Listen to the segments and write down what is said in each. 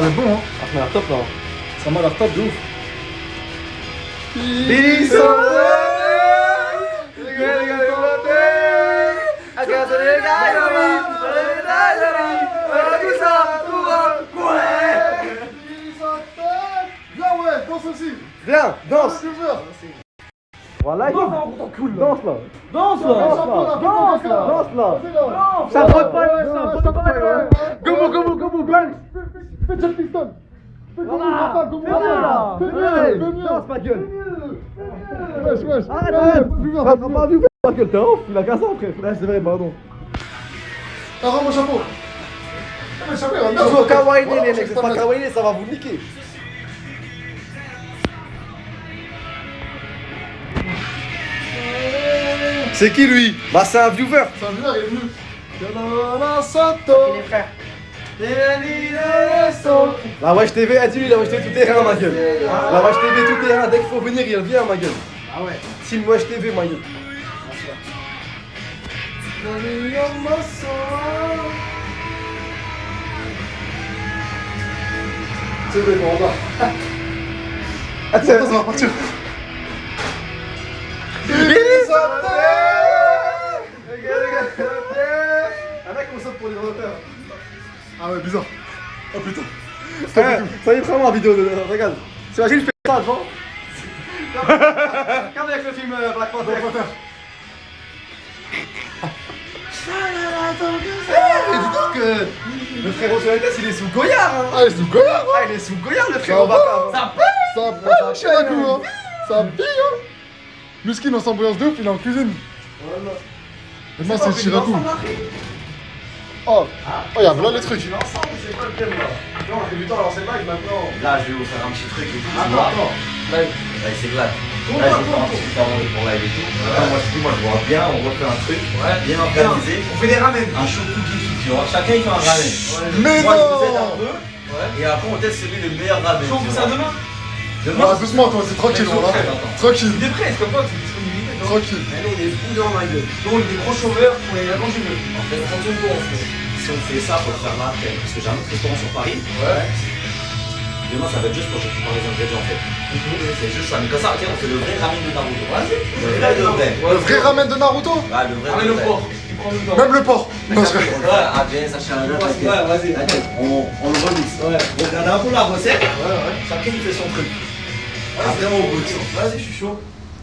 l'air d'être bon, hein. Ah, ça m'a l'air top là. Ça m'a l'air top de ouf. Billy Viens, ouais, danse aussi. Viens, danse. Voilà, Cool, danse là. Danse là. Danse là. Danse là. Ça Ouais, prend pas, ouais, ça ouais, prend pas. ouais. Gomo, bang. Fais Jack Piston. Fais Voilà. comme Voilà. Fais mieux, fais mieux. Danse ma gueule. Wesh. Arrête. T'as pas vu ma gueule, t'es ouf. Il a qu'à ça, frère. Là, c'est vrai, pardon. Ah, rends mon chapeau. Ah, mais chapeau, Tu vas kawaii, les mecs. C'est pas kawaii, ça va vous niquer. C'est qui lui? Bah c'est un viewer. C'est un viewer, il est venu. Les frères. La Wesh TV, a dit lui, la Wesh TV tout terrain ma gueule. La Wesh TV tout terrain, dès qu'il faut venir, il vient ma gueule. Ah ouais. Team Wesh TV ma gueule. C'est vrai, bon, on va. Attends, Ça va partir. Un mec on saute pour les auteurs. Ah ouais, bizarre. Oh putain. Ça y est vraiment en vidéo de regarde. T'imagines je fais ça devant. Comme avec le film Black Panther. Mais dis donc le frérot sur la tête il est sous Goyard hein. Ah, il est sous Goyard, hein. Ah il est sous Goyard le frérot va. bâtard. Ça pue, Chirakou, hein. Ça pue, hein. Muskin, on s'ambiance de ouf, il est en cuisine. Et moi, c'est Chirakou. Oh, y'a là les trucs. L'ensemble c'est quoi le thème là? Non on fait du temps à lancer le live maintenant. Là, je vais vous faire un petit truc et tout. Attends. Là, il s'éclate. Là, je vais vous faire un petit truc avant pour live et tout. Là, moi, je dis, moi, je vois bien, on refait un truc bien organisé. On fait des ramen. Un show cookie, tu vois. Chacun, il fait un ramen. Mais Moi, je vous aide un non. peu. Et après, on teste celui le meilleur ramen. On fait ça demain? Demain, Ah, doucement, toi, c'est tranquille, on va. Tranquille, Des prêts, c'est comme toi, c'est disponibilité. tranquille. Mais nous on est fous dans ma gueule. Nous on est des gros chômeurs, on est là quand tu veux. en fait, quand on voit, si on fait ça, faut le faire là après. Parce que j'ai un autre restaurant sur Paris. Ouais. Demain, ça va être juste pour que je prépare les ingrédients en fait. C'est juste ça. Mais comme ça, ok, on fait le vrai ramen de Naruto. Vas-y. Le vrai. Le vrai ramen de Naruto. Ouais, le vrai. Ah mais le porc, tu prends le temps. Même le porc. Non, je Ouais, ABS, H1, t'inquiète. Ouais, vas-y. T'inquiète, on le remixe. Ouais. On regarde un peu la recette. Ouais. Chacun il fait son truc. Après, on goûte. Vas-y, je suis chaud.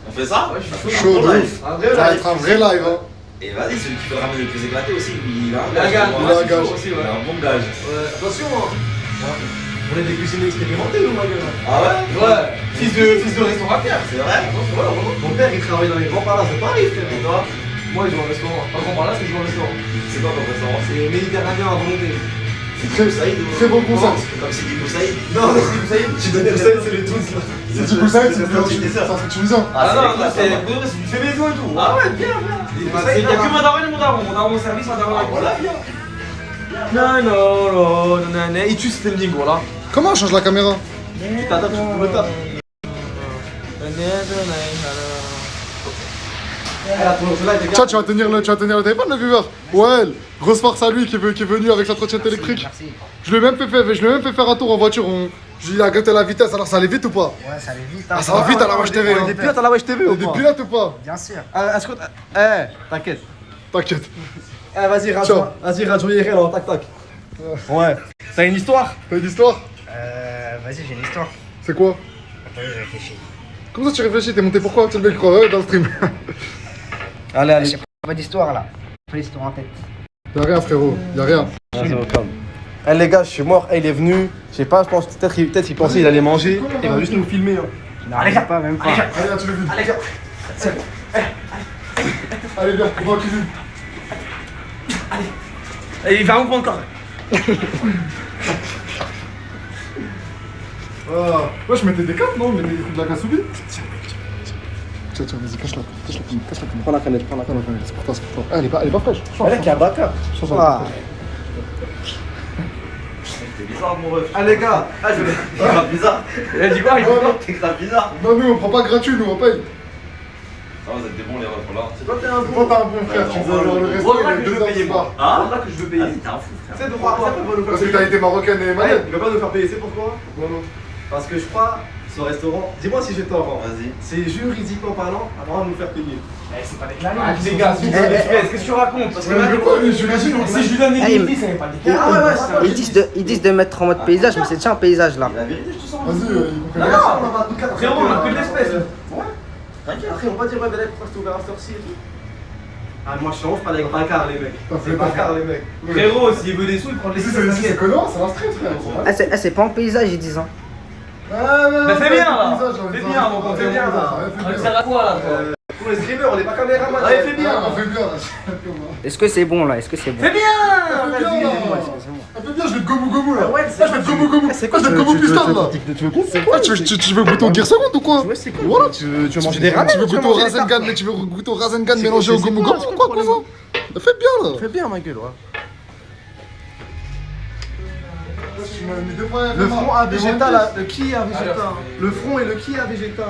On fait ça? Ouais, je suis chaud de Pour live. ouf. Un vrai Ça va live. être un vrai live, hein. Et vas-y, celui qui fait le ramen le plus éclaté aussi, il a un Il a un gage. gage. tu vois. Il a un gage. Aussi, Il ouais. a un bon gage. Ouais. Attention, hein. On est des cuisiniers expérimentés, nous, ma gueule. Ah ouais? Ouais. Fils de restaurateur. C'est vrai? Ouais, mon père, il travaille dans les grands palaces de Paris, frère. Et toi? Moi, je joue au restaurant. Pas grand palace, mais je joue au restaurant. C'est quoi ton restaurant? C'est méditerranéen à volonté. Très bon concept. Comme Sidi Boussaïd? Non, c'est Boussaïd. Tu donnes Boussaïd, c'est les tous là. C'est du Boussaïd, c'est ça. un truc tunisien. Ah non, là, c'est c'est. du fait maison et tout. Ah ouais, bien. Il y a que mon daron et mon daron. Mon daron au service, mon daron avec moi. Voilà, bien. Non, il tue standing, voilà. Comment on change la caméra? Tu t'adaptes pour le taf. Tiens, tu vas tenir le téléphone, le viewer. Ouais, grosse force à lui qui est venu avec sa trottinette électrique. Merci. Je lui ai même fait faire un tour en voiture. Je lui ai gâté la vitesse, alors ça allait vite ou pas? Ouais, ça allait vite. Ah, ça va vite à la Wesh TV. On est des pilotes à la Wesh TV ou Des pas? pilotes ou pas? Bien sûr. Est-ce que t'inquiète. T'inquiète. Vas-y, Ciao. rajoute IRL alors, tac tac. Ouais. T'as une histoire? T'as une histoire? Vas-y, j'ai une histoire. C'est quoi? Attendez, je réfléchis. Comment ça tu réfléchis? T'es monté pourquoi? Tu le mec croit dans le stream. Allez. J'ai pas d'histoire là. Pas d'histoire en tête. Y'a rien frérot, y'a rien. Eh les gars, je suis mort, il est venu, je sais pas, je pense peut-être il pensait qu'il allait manger, il va juste nous filmer. Hein. Non, même pas, même pas. Allez, tu le vis. Allez, viens. Allez, viens, on va en cuisine. Il va où encore? Ouais, je mettais des capes, non? Mais de la gasoubi. Tiens, vas-y, cache-la. Prends la canette, prends la canette. C'est pour toi, c'est pour toi. Elle est pas fraîche. Elle est qui a backup. Change. C'est bizarre, mon ref. Ah les gars, T'es grave bizarre. il a dit quoi? T'es grave bizarre. Non, nous, on prend pas gratuit, nous, on paye. Ah, vous êtes des bons les refs là. C'est toi t'es un Toi, bon. t'as un bon frère, tu veux genre le resto, Voilà il que est je 2 veux heures payer du moi. soir. Hein Voilà que je veux Ah, payer. t'es un fou, frère. C'est pourquoi ça peut pas nous faire Parce que payer. t'as été marocaine et Ouais, malade. il va pas nous faire payer, c'est pourquoi? Non. Parce que je crois, ce restaurant, dis-moi si j'ai tort, hein. Vas-y. C'est juridiquement parlant, avant de nous faire payer. Eh, c'est pas déclaré. Ah, les gars, s'il vous plaît, qu'est-ce que tu racontes? Parce que là, si je lui donne Eh, une ça n'est pas déclaré. Ah ouais, ouais, Ils disent de mettre en mode paysage, mais c'est déjà un paysage là. La vérité, je te sens. Vas-y, il comprend Non, rien. non, on a pas de frérot, on a que de l'espèce. Ouais. T'inquiète. Après, on va dire, ouais, Belek, pourquoi c'est ouvert à cette heure-ci et tout. Ah, moi je suis en haut, je parle avec Bakar, les mecs. C'est Bakar, les mecs. Frérot, s'il veut des sous, il prend les Si sous. c'est Connor, c'est un street, frère. C'est pas en paysage, ils disent. Hein. Bah fais bien là. Fais Fais bien, mon pote, fais bien là. Fais sert à quoi là? Pour les streamers, on n'est pas caméraman. Allez, fais bien. Fais bien, là. Est-ce que c'est bon là? Est-ce que c'est bon? Fais bien. Fais bien, là. Fais bien, je vais te gomu gomu là. Ouais, Je vais te gomu gomu. Je vais te gomu pistole là. Tu veux quoi? Ouais, tu veux goûter au Gear Second ou quoi? Ouais, c'est quoi? Voilà. Tu veux manger des ramen? Tu veux goûter au Rasengan, mais tu veux goûter au Rasengan mélangé au gomu gomu? Quoi, cousin? Fais bien là. Fais bien, ma gueule, ouais. Le Le front à végétal, là, le qui à végétal. Le front et le qui à végétal.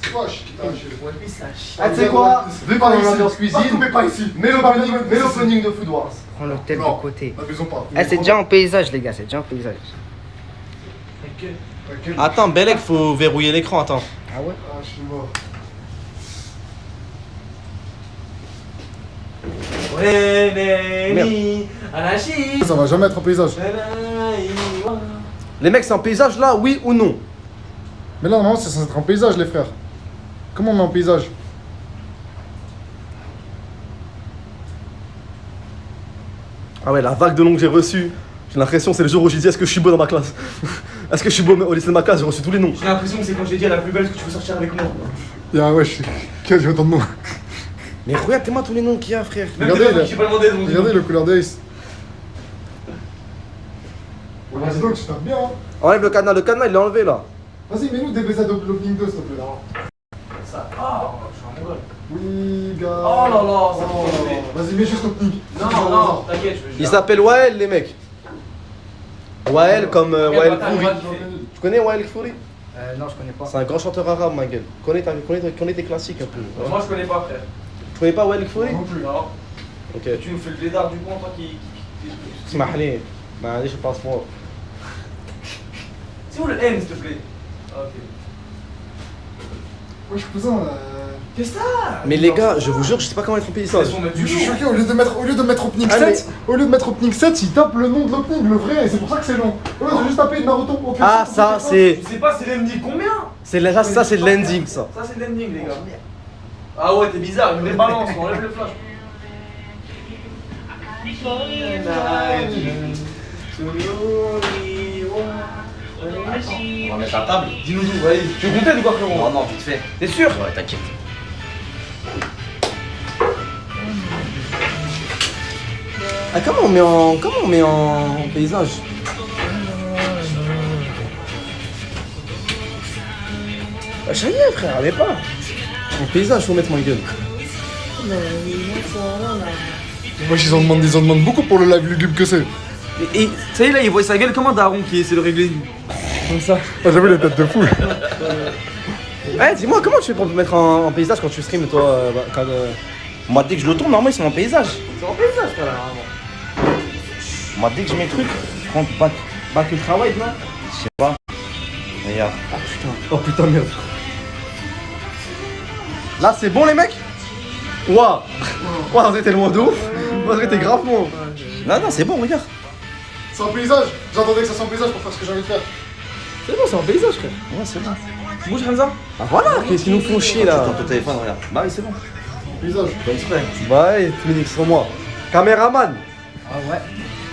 C'est quoi, qui t'a haché? Ah, tu sais quoi? Vu qu'on est en ambiance Partout, cuisine, mais pas ici. mets l'opening de Food Wars. Prends l'hôtel de Non, côté. n'abusons pas. Eh, c'est déjà en paysage, les gars, c'est déjà en paysage. Attends, Belek, faut verrouiller l'écran, attends. Ah ouais? Ah, je suis mort. Ça va jamais être un paysage. Les mecs, c'est un paysage là, oui ou non? Mais là, normalement, c'est censé être un paysage, les frères. Comment on met en paysage? Ah ouais, la vague de noms que j'ai reçue, j'ai l'impression que c'est le jour où j'ai dit est-ce que je suis beau dans ma classe? Est-ce que je suis beau au lycée de ma classe? J'ai reçu tous les noms. J'ai l'impression que c'est quand j'ai dit à la plus belle que tu veux sortir avec moi. Ah ouais, qui a dit autant de mots? Mais regarde-moi tous les noms qu'il y a, frère. Regardez, là. J'ai pas demandé de Regardez le couleur d'Ace. Vas-y donc, tu tapes bien. Hein. Enlève le cadenas il est enlevé là. Vas-y, mets-nous des baisers de l'opening 2, s'il te plaît. Ça. Ah, je suis amoureux. Oui, gars. Oh là là, ça va. Vas-y, mets juste l'opening. Non, t'inquiète, je vais. Il s'appelle Wael, les mecs. Wael comme Wael Khouri. Tu connais Wael Khouri? Non, je connais pas. C'est un grand chanteur arabe, ma gueule. Connais tes classiques un peu. Moi je connais pas, frère. Tu connais pas Wael Khouri? Non plus. Non. Ok. Tu nous fais le blédard du coin, toi qui. Smahli. معليش الباسبور. C'est où le N, s'il te plaît? Ah, ok. Wesh, cousin, Qu'est-ce que t'as? Mais les gars, je vous jure, je sais pas comment être en paysage. je suis choqué, au lieu de mettre opening Ah, 7, au lieu de mettre opening 7, il tape le nom de l'opening, le vrai, et c'est pour ça que c'est long. Au lieu de juste taper Naruto. ok, Ah, ça c'est. Je sais pas, c'est l'ending combien? Ça c'est le landing ça. Ça, c'est l'ending, les gars. Ah ouais, t'es bizarre, une vraie balance, on enlève le flash. On va mettre à table. Dis-nous d'où, vas-y. Tu veux compter ou quoi, frérot? Non, non, vite fait. T'es sûr? Ouais, t'inquiète. Ah, comment on met en paysage? Bah, ça y est, frère, allez pas. En paysage, faut mettre ma gueule. Wesh, ils en demandent beaucoup pour le live lugubre que c'est. Et ça y est, là, il voit sa gueule comme un daron qui essaie de régler. Comme ça. Ah, j'avais les têtes de fou. Ouais, dis-moi, comment tu fais pour te mettre en paysage quand tu stream, toi Moi, dès que je le tourne, normalement, ils sont en paysage. C'est en paysage, frère, normalement. Moi, dès que je mets le truc, je prends back ultra wide, non? Je sais pas. Regarde. Ah putain. Oh putain, merde. Là, c'est bon, les mecs? Waouh! Waouh, vous êtes loin de ouf! Vous êtes grave loin! Non, non, c'est bon, regarde. C'est en paysage. J'attendais que ça soit en paysage pour faire ce que j'ai envie de faire. C'est bon, c'est en paysage, frère. Ouais, c'est bon. Bouge, Hamza. Ah voilà, qu'est-ce qu'ils nous font chier là? Attends, ton téléphone, regarde. Bah oui, c'est bon. Paysage. Pas exprès. Bah ouais, Dominique, sur moi. Caméraman, Ah ouais?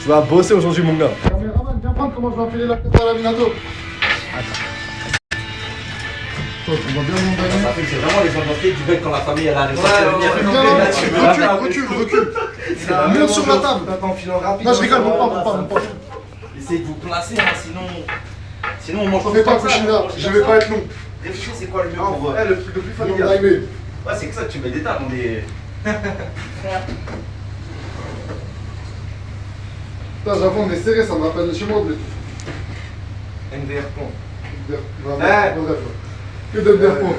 tu vas bosser aujourd'hui, mon gars. Caméraman, viens prendre comment je vais enfiler la tête à la Minato. Toi, tu vas bien m'envoyer. Ça fait que c'est vraiment les ambiances du bec quand la famille elle arrive. Recule. Monte sur la table. Non, je rigole, mon pas. Essayez de vous placer, hein, sinon on mange T'en fais pas, Kushina, je vais pas être long. Réfléchis, c'est quoi le mieux pour vous? Le plus On familial. va aimer. Ouais, c'est que ça, tu mets des tables, on est. Putain, j'avoue, on est serré, ça me rappelle de chez moi, blé. NDR point. Bref. Que de MDR point.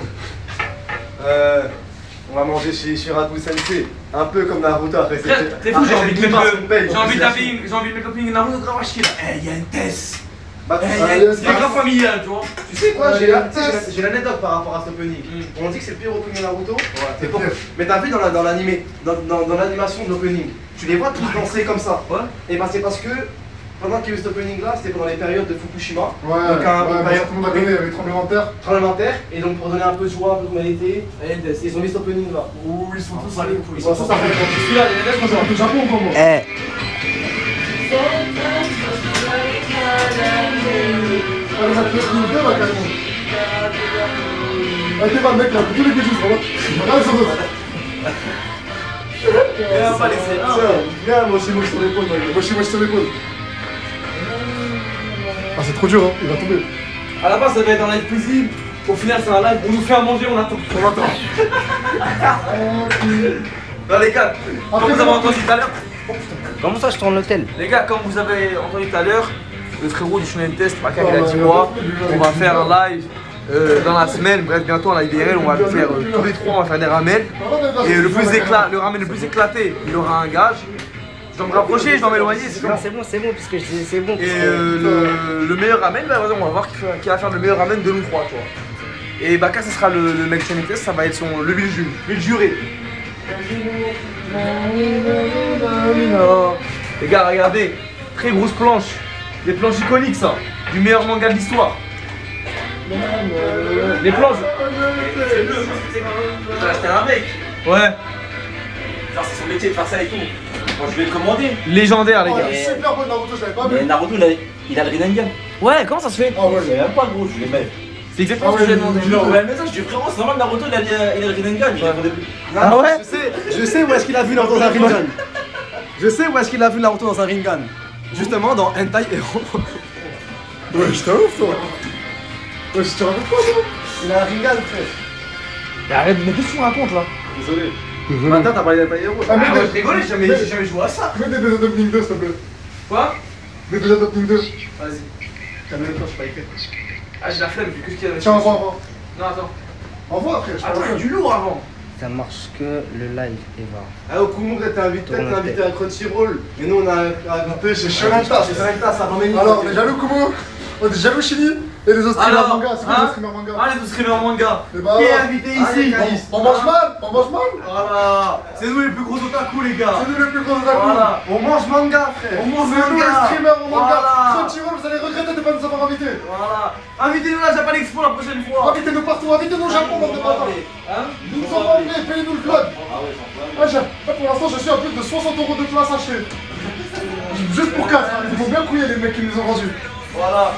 On va manger chez Shiraku Sensei. Un peu comme Naruto après cette. Frère, t'es fou, j'ai envie de mettre J'ai envie de mettre le Naruto Gravashki là. Eh, y'a une Tess. Bah, C'est grave familial, tu vois. tu sais quoi, j'ai l'anecdote par rapport à cet opening. On dit que c'est le pire opening Naruto. C'est pour... Mais t'as vu dans l'animé, dans l'animation de l'opening, tu les vois tous danser comme ça. Ouais. Et bah c'est parce que pendant qu'il y a eu cet opening là, c'était pendant les périodes de Fukushima. Ouais, Donc ouais, parce que tout le monde a connu, il y avait tremblement de terre. Tremblement de terre, et donc pour donner un peu de joie, un peu de humanité, ils ont mis cet opening là. Ouh, ils sont tous allés. Ils sont tous à faire. Celui-là, les mecs, C'est un peu Japon comment. Eh, Allez, ça te fait une idée, là, carrément. Allez, t'es pas le mec là, tous les bijous, voilà. Regarde sur d'autres. il va pas laisser. Viens, moi sur l'épaule. Moi, je sur l'épaule. Ah, c'est trop dur, hein, il va tomber. À la base, ça devait être un live paisible. Au final, c'est un live. On nous fait à manger, on attend. On attend. Non, les gars, comme vous avez entendu tout à l'heure. comment ça je tourne l'hôtel? Les gars, comme vous avez entendu tout à l'heure, le frérot du Shonen Test, Maka, il a dit quoi? On va faire un live dans la semaine, bref, bientôt en live IRL, on va le faire tous les trois, on va faire des ramen. Et le ramen le plus éclaté, il aura un gage. Je dois me rapprocher, je dois m'éloigner, c'est Non, bon. c'est bon, puisque je disais c'est bon. Et le meilleur ramen, bah, on va voir qui va faire le meilleur ramen de nous trois, tu vois. Et Baka, ce sera le mec du Shonen Test, ça va être le vil juré. Les gars, regardez, très grosse planche. Des planches iconiques, ça. Du meilleur manga de l'histoire. Les planches. T'as acheté un mec. Ouais. Genre, c'est son métier de faire ça et tout. Moi, je vais le commander. Légendaire, les gars. Ouais, super bon Naruto, je l'avais pas Mais vu. Naruto, il a le Rinnegan. Ouais, comment ça se fait? Ah ouais, Je savais même pas, gros, je l'ai même. C'est exactement ce que j'ai demandé. Je lui ai envoyé un message, je lui ai dit frérot, c'est normal, Naruto, il a le Rinnegan. Il répondait plus. Ah ouais? Je sais où est-ce qu'il a vu Naruto dans un Rinnegan. Je sais où est-ce qu'il a vu Naruto dans un Rinnegan. Justement dans Hentai Hero. Ouais, j'étais un ouf, toi. Ouais, je te raconte pas, toi. Il a un Rinnegan, frère. Mais arrête, mais qu'est-ce que tu me racontes là? Désolé. Maintenant t'as parlé d'Hentai Hero. Ah, mais Ah ouais, je rigolais, j'ai jamais joué à ça. mets des BZ Opening 2, s'il te plaît. Quoi? Des BZ Opening 2. Vas-y. T'as même pas, je pas écrit. Ah, j'ai la flemme, vu que ce qu'il y a. Tiens, envoie. Non, attends. Envoie après, je Attends, il y a parle. du lourd avant. Ça marche que le live, Eva. Ah, au Kumo, t'es invité à Crunchyroll. Mais nous on a invité chez Shonen Shonen Test. Chez Shonen Test, ça va m'aimer. Alors, on est jaloux Kumo, on est jaloux Chili et les autres streamers Alors, manga. C'est quoi les autres streamers manga? Ah, les autres streamers manga. Et bah, Qui est invité ici? on mange mal, on mange mal. Voilà. C'est nous les plus gros otaku, les gars. C'est nous les plus gros otaku. Voilà. On mange manga, frère. On mange C'est nous les manga. streamers en manga. Voilà. Crunchyroll, vous allez regretter de ne pas nous avoir invités. Voilà. Invitez-nous à la Japan Expo la prochaine fois. Invitez-nous partout, invitez-nous au Japon, bande de bâtards. Hein? Nous nous sommes anglais, payez-nous le vlog. Ah ouais, sans problème. Pour l'instant, je suis à plus de 60 € de place achetée. Juste pour 4, ils vont bien couiller les mecs qui nous ont vendus. Voilà.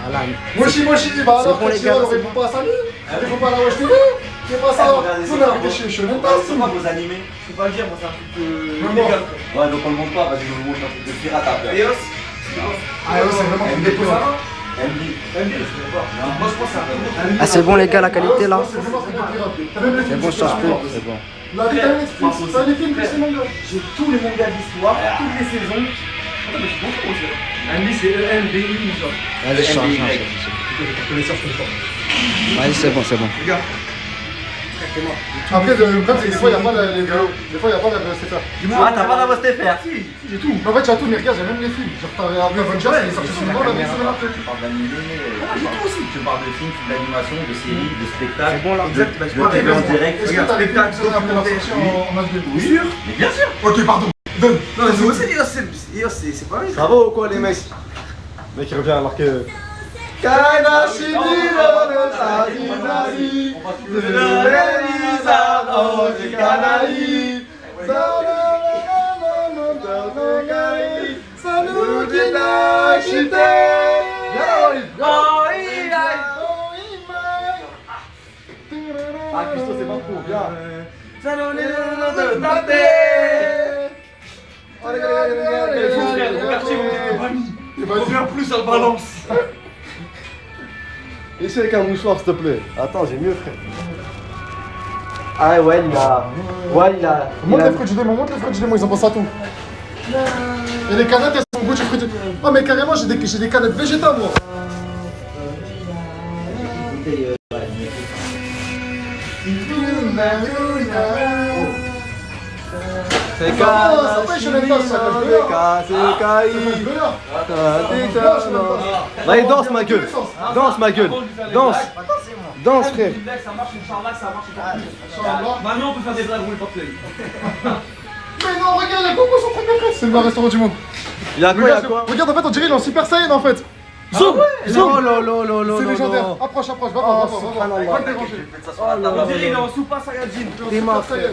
Voilà. Moshi, bah C'est alors, bon, les Crunchyroll, gars, on c'est répond pas à Samy. Il répond pas à la Wesh TV. C'est pas ça. Vous l'invitez chez Shonen Test. C'est quoi vos animés? Je peux pas le dire, moi c'est un truc Non, illégal. Ouais, donc on le montre pas, vas-y, je vous montre un truc de pirate après. Eos? Ah ouais, c'est vraiment MD, déconnant. MD. MD, je connais pas. Moi je pense que c'est un truc. Ah, c'est bon, les gars, la qualité là? C'est vraiment un truc de pirate. T'as même les C'est films, bon, je change plus. super. C'est bon. La vie, t'as Netflix, t'as les films, plus les mangas. J'ai tous les mangas d'histoire, toutes les saisons. Attends, mais c'est bon, aussi. MD c'est EMBI, genre. Vas-y, je change. Vas-y, c'est bon, c'est bon. Les gars. Après, le problème, c'est que des fois, il n'y a pas les vidéos. Des fois, il n'y a pas la VSTFR. Ah, t'as pas la voix Stéphane? Si, j'ai tout. En fait, j'ai tout, mais regarde, j'ai même les films. Genre, t'as regardé Avengers, il est sorti sur le la même semaine après. Tu parles d'animé, tu parles de films, d'animation, de séries, de spectacles. C'est bon là. Exact, bah, je De TV en direct. Est-ce que t'as les films qui sont après la sortie en HD? Oui, sûr. Mais bien sûr. Ok, pardon. Donne. Non, mais c'est aussi Eos, c'est pas vrai. Ça va ou quoi, les mecs? Le mec, il revient à marquer. Kanashi Ah, Christo, c'est pas trop, viens. Reviens plus, ça balance. Essaye avec un mouchoir, s'il te plaît. Attends, j'ai mieux, frère. Ah ouais, il a. Ouais, il a. Montre les fruits du démon, ils ont pensé à tout. Et les canettes, elles sont au goût du fruit. Oh, mais carrément, j'ai des canettes végétales, moi. C'est ça fait Shonen Tast, ça Allez, danse ma gueule. Danse ma gueule. Danse. Danse, frère. Ça marche, Inch'Allah, ça marche. Maintenant, on peut faire des blagues rouler portefeuille. Mais non, regarde, les cocos sont trop bien faits. C'est le meilleur restaurant du monde. Il y a quoi? Regarde, en fait, on dirait il est en Super Saiyan en fait. Zoom. Zoom. C'est légendaire. Approche, va voir. Va te déranger. On dirait qu'il est en Super Saiyajin. Super Saiyan.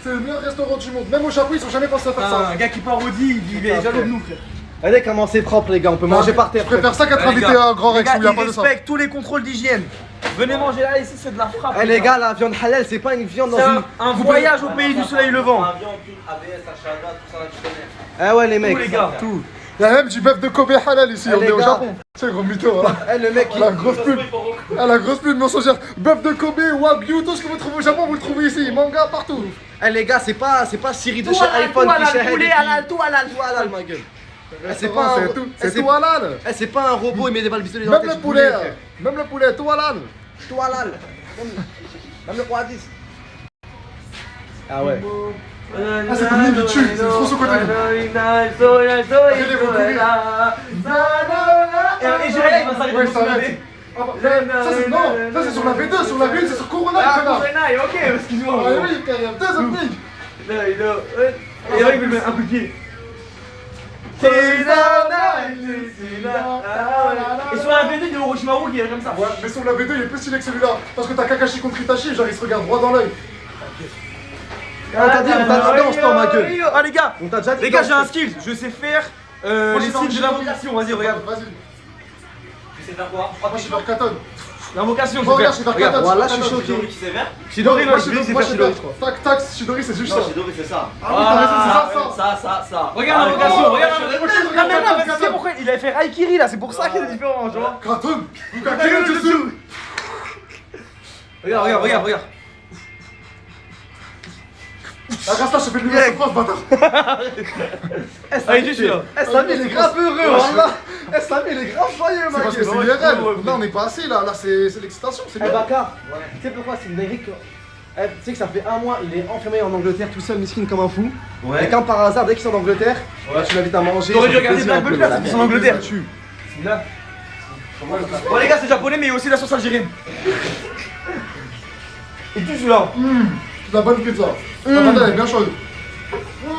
C'est le meilleur restaurant du monde. Même au Japon, ils ont jamais pensé à faire ça. Un gars qui parodie, il est jaloux de nous, frère. Regardez comment c'est propre, les gars. On peut manger par terre. Je préfère ça qu'être invité à un grand Rex où il n'y a pas de ça. Respecte tous les contrôles d'hygiène. Venez manger là, ici, c'est de la frappe. Eh les gars, la viande halal, c'est pas une viande dans une. Un voyage au pays du soleil levant. Avion, ABS, Ashada, tout ça là, tu connais. Eh ouais, les mecs. Tous les gars. Tout. Il y a même du bœuf de Kobe halal ici, Eh, on les est au gars. Japon. C'est le gros mytho, hein. Eh le mec, La grosse pub. La grosse pub mensongère. Bœuf de Kobe, Wagyu, tout ce que vous trouvez au Japon, vous le trouvez ici. Manga partout. eh les gars, c'est pas Siri de chez iPhone qui chez tout halal, ma gueule. Eh, c'est pas un C'est tout halal. Eh, c'est pas un robot, il met des balles pistolets dans la Même tête le du poulet, poulet, frère. même le poulet, tout halal. Tout halal. Même le roi 10. Ah ouais. Ah, c'est comme il tue, c'est trop sous-côté. Et Jérémy, il va s'arrêter Ouais, pour ça se arrête. lever. Ah, bah, ça c'est non, ça c'est sur la V2, sur la V1 c'est sur Corona le Ah, connard. Corona, et ok, excuse-moi. Ah oui, car il y a deux optiques. Et là, il me met un coup de pied. Et sur la V2, il y a Orochimaru qui est comme ça. Ouais, mais sur la V2 il est plus stylé que celui-là. Parce que t'as Kakashi contre Itachi, genre il se regarde droit dans l'œil. On t'a dit en ce temps, ma gueule. Ah, les gars, On t'a déjà dit. les gars, j'ai un skill. Je sais faire Moi, les j'ai signes fait de l'invocation. Vas-y, regarde. Vas-y. Tu sais faire quoi? Moi je suis vers Katon. L'invocation, Moi je regarde, sais je suis faire. vers Katon. Voilà, je suis choqué. Shidori qui sait faire? Shidori, non, Moi je je sais suis faire Shidori, vers je crois. Tac tac, Shidori c'est juste Non, ça. Shidori c'est ça. Ah oui, t'as raison, c'est ça. Ça. Regarde l'invocation, regarde l'invocation. regarde, Non, mais non, mais regarde. tu sais pourquoi il avait fait Aikiri là, c'est pour ça qu'il est différent, tu vois. Katon, Bukake Jutsu. Regarde. La grâce là, je fais le numéro de France, bâtard. Ah, il est juste là. Eh, Samy, il est grave heureux, voilà. Eh, Samy, il est grave joyeux, C'est ma parce que gueule. c'est IRL. Là on est pas assis là, c'est l'excitation, c'est Eh, bien. Bakar, tu sais pourquoi c'est une dinguerie que. Eh, tu sais que ça fait un mois, il est enfermé en Angleterre tout seul, miskin comme un fou. Ouais. Et quand par hasard, dès qu'il sort d'Angleterre, tu l'invites à manger. T'aurais dû ça fait regarder plaisir un Black peu, Butler, voilà. c'est en Angleterre. Là. Bon, les gars, c'est japonais, mais il y a aussi la sauce algérienne. Et tout celui-là. C'est la bonne pizza. La pâte elle est bien chaude.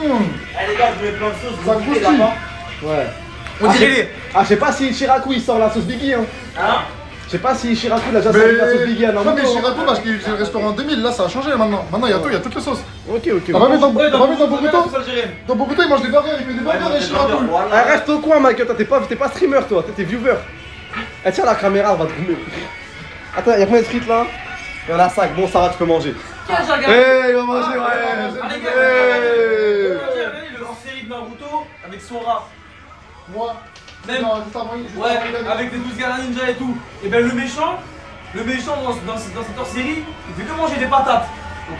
Eh les gars, je voulais plein de choses. Ça Vous goûtez croustille. là-bas? Ouais. On dirait les. Ah, je sais pas si Shiraku il sort la sauce Biggie, hein. Hein? Je sais pas si Shiraku il a déjà sorti la sauce Biggie à Non Naruto. mais Shiraku parce qu'il faisait le restaurant en 2000, là ça a changé maintenant. Maintenant il y a tout, il y a toutes les sauces. Ok. On va mettre dans Ouais, Boruto. sauce algérienne. Dans Boruto il mange des burgers, il fait des burgers et Shiraku. Ah, reste au coin, Mike, t'es pas streamer toi, t'es viewer. Eh, tiens la caméra, on va te groomer. Attends, y'a combien de frites là? Il y en a 5, bon ça va, tu peux manger. Quel j'ai regardé? Eh, il va manger, Ah, ouais. les gars, Eh. le hors-série de Naruto avec Sora. Moi. Même. Non, juste avant, juste Ouais, avant, avec les 12 gars ninja et tout. Et ben le méchant dans cette hors-série, il fait que manger des patates.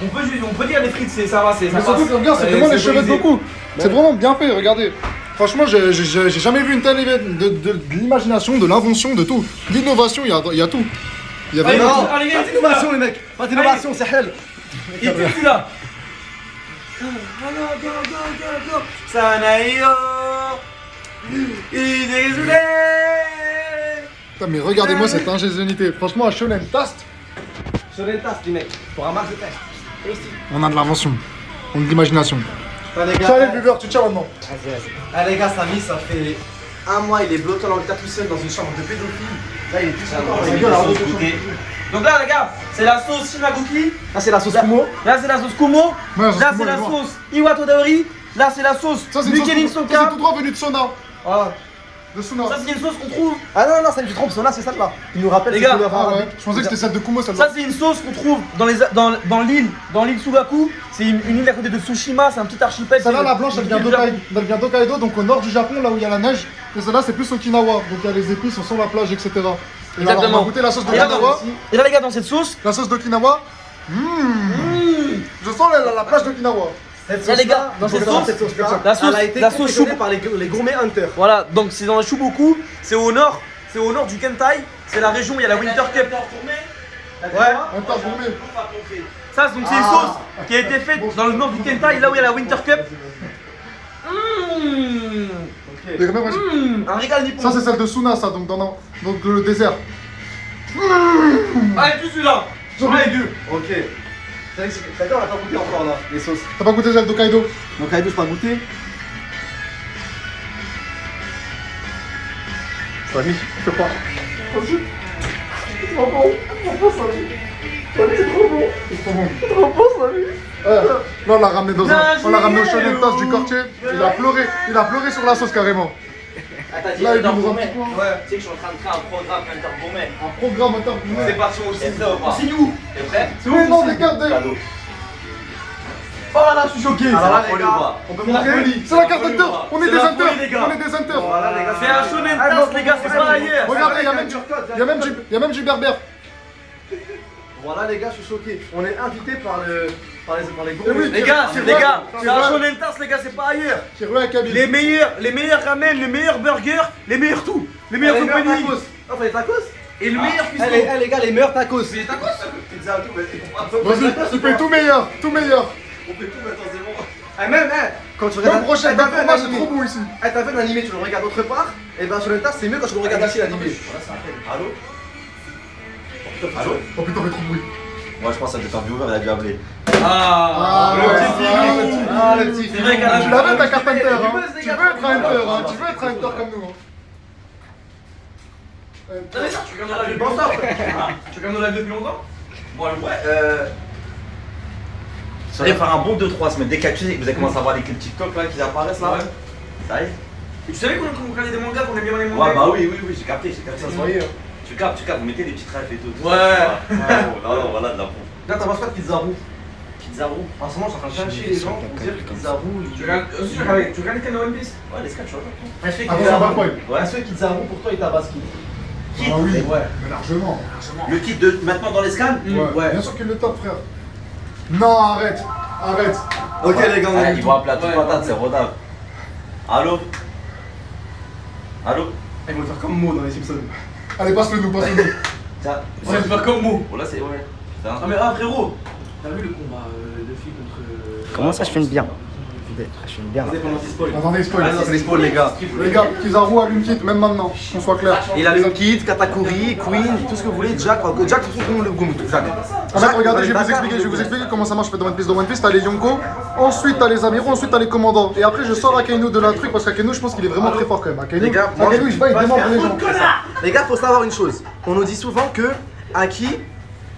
Donc on peut dire les frites, ça va, c'est ça Mais surtout passe. que regarde, c'est vraiment les cheveux de Goku. C'est vraiment bien fait, regardez. Franchement, j'ai jamais vu une telle de l'imagination, de l'invention, de tout. L'innovation, il y a tout. Il y a Allez, vraiment Non, tout. allez, pas allez, d'innovation les mecs, pas d'innovation, c'est hell. Il est plus là. Sanayo. Putain, mais regardez-moi cette ingéniosité. Franchement, à Shonen Tast, Sur les tasses les mecs, pour un max de test. on a de l'invention. On a de l'imagination. Ah les Ciao les gars, buveurs, tu tiens maintenant. ah, les gars, Samy, ça fait un mois, il est bloqué en Angleterre tout seul dans une chambre de pédophile. Là, il est tout seul. Donc là les gars, c'est la sauce Shimagoki. Là, c'est la sauce Kumo. Là c'est la sauce Kumo. Ouais, la sauce Là Kumo, c'est la elle est noire. sauce Iwatodori. Là c'est la sauce Ça, c'est une sauce- Mukenin ça, c'est Soka. tout droit venu de Sona. Ah. De Sona. Ça c'est une sauce qu'on trouve. Ah non, ça tu te trompes, là, c'est celle-là. Il nous rappelle Les ses gars, couleurs Ah ouais, arabiques. je pensais que c'était celle de Kumo celle-là. Ça c'est une sauce qu'on trouve dans l'île Sugaku. C'est une île à côté de Tsushima, c'est un petit archipel. Celle-là, c'est la blanche, elle vient du Japon. d'Hokkaido, donc au nord du Japon, là où il y a la neige. Et celle-là, c'est plus Okinawa. Donc il y a les épices, on sent la plage, etc. Et là, on Exactement. va goûter la sauce Et là, d'Okinawa. Et là les gars, dans cette sauce, La sauce d'Okinawa. Je sens la plage d'Okinawa. Là, les gars, dans Faut cette que ça- sauce, cette sauce-là. elle a été confectionnée par les gourmets Hunter. Voilà, donc c'est dans le Shuboku, c'est au nord du Kentai, c'est la région où il y a la Winter Cup. Ouais. Un tas gourmet. Ça, donc c'est une sauce qui a été faite dans le nord du Kentai, là où il y a la Winter Cup. Les gars, vas-y. Un régal nippon. Ça, c'est celle de Suna, ça, donc dans le désert. Allez, tout celui-là. J'en ai deux. Ok. D'accord, on a pas goûté encore là, les sauces. T'as pas goûté celle d'Hokkaido? Donc, Kaido, je pas goûté. Samy, fais pas. Vas-y. C'est trop bon. C'est trop bon, Samy. Samy, c'est trop bon. C'est trop bon. C'est trop bon, Samy. Là, on l'a ramené on l'a ramené au Shonen Tasse du quartier. Il a pleuré sur la sauce carrément. Ah, t'as dit Là, il Hunter nous a Gourmet. petit coin. Ouais. Tu sais que je suis en train de créer un programme Hunter Gourmet. Un programme interne. C'est parti, on le sait, frère ou pas? C'est où? T'es prêt? Mais non, regardez. Cadeau. Oh là là, je suis choqué. Alors là, les les gars, gars, on peut C'est la carte Hunter. On est C'est des la Hunters. folie, les gars. On est des Hunters. Voilà, les gars, c'est un shonen tasse, les gars, c'est pas ailleurs. Regardez, il y a même du berbère. Voilà, les gars, je suis choqué. On est invité par les Eh gourmets. oui. Les gars, C'est c'est vrai. un shonen tasse, les gars, c'est pas ailleurs. Qui revient à Kabyle. Les meilleurs ramen, les meilleurs burgers, les meilleurs tout, les meilleurs openings Ah, les tacos. et le meilleur cuistot. Les gars, les meilleurs tacos. C'est des tacos? Pizza, tout, vas-y. Vas-y, tu fais tout meilleur. Tout meilleur. On fait tout maintenant, c'est bon. Eh, même, quand tu Même regardes. prochaine, t'as même vu un fromage, c'est animé. trop bon ici. T'as vu un animé, tu le regardes autre part. Et ben, sur le tas, c'est mieux quand tu le regardes ici, l'animé. Allô? Oh putain, fait trop de bruit. Moi, je pense que ça doit être un viewer, il a dû appeler. Ah, le petit filou. Ah, le petit C'est vrai qu'à la Tu l'avais ta carte Hunter, Du hein. buzz, les Tu gars. veux être un Hunter, hein. Tu veux être un Hunter comme nous, hein. Non mais ça, tu regardes la live depuis longtemps. Tu regardes la live depuis longtemps? Bon, ouais, ça va faire un bon 2-3 semaines. Dès que vous avez commencé à voir les clips TikTok là qui apparaissent là. Ouais. Ça y est. Et tu savais qu'on regardait des mangas, qu'on aime bien les Ouais, mangas? bah oui, j'ai capté. Ça se voyait, hein. Tu captes, vous mettez des petites rêves et tout. Ouais. Non, voilà, de la pompe. Là, t'as pas de Kizaru. Kizaru. En ce moment, je suis en train de chercher les gens pour dire que Kizaru. Tu regardes les canaux One Piece? Ouais, les sketchs, tu vois. Est-ce que Ah, ça va pas. Est-ce que Kizaru pour toi il tabasse qui? Ah oui, Ouais. mais largement. Le kit de maintenant dans les scans. Ouais, bien sûr qu'il le tape, frère. Non, arrête. Arrête. Ok, les gars, on Ouais, est. ils vont appeler à toute patate, c'est rodable. Allô? Allô? Ils vont faire comme Mo dans les Simpsons. Allez, passe-le nous, passe-le nous. Tiens. Ça va faire comme mot. Oh là, c'est. Ouais. Putain. Ah mais frérot, t'as vu le combat de filles contre... Comment ça, je filme bien? Je filme bien là. Attendez, spoil. Ah non, c'est les spoils, les gars. Les gars, Kizaru allume kit, même maintenant, qu'on soit clair. Il a le Kid, Katakuri, Queen, tout ce que vous voulez. Jack, Jack, tout ce qu'on le goût. Jack. En fait, regardez, je vais vous expliquer comment ça marche dans One Piece. Dans One Piece, t'as les Yonko, ensuite t'as les Amiraux, ensuite t'as les commandants. Et après, je sors Akainu de la truc parce qu'Akainu, je pense qu'il est vraiment très fort quand même. Akainu, Les gars, moi, Akainu, il se bat, il démembre les gens. Les gars, faut savoir une chose. On nous dit souvent que Haki,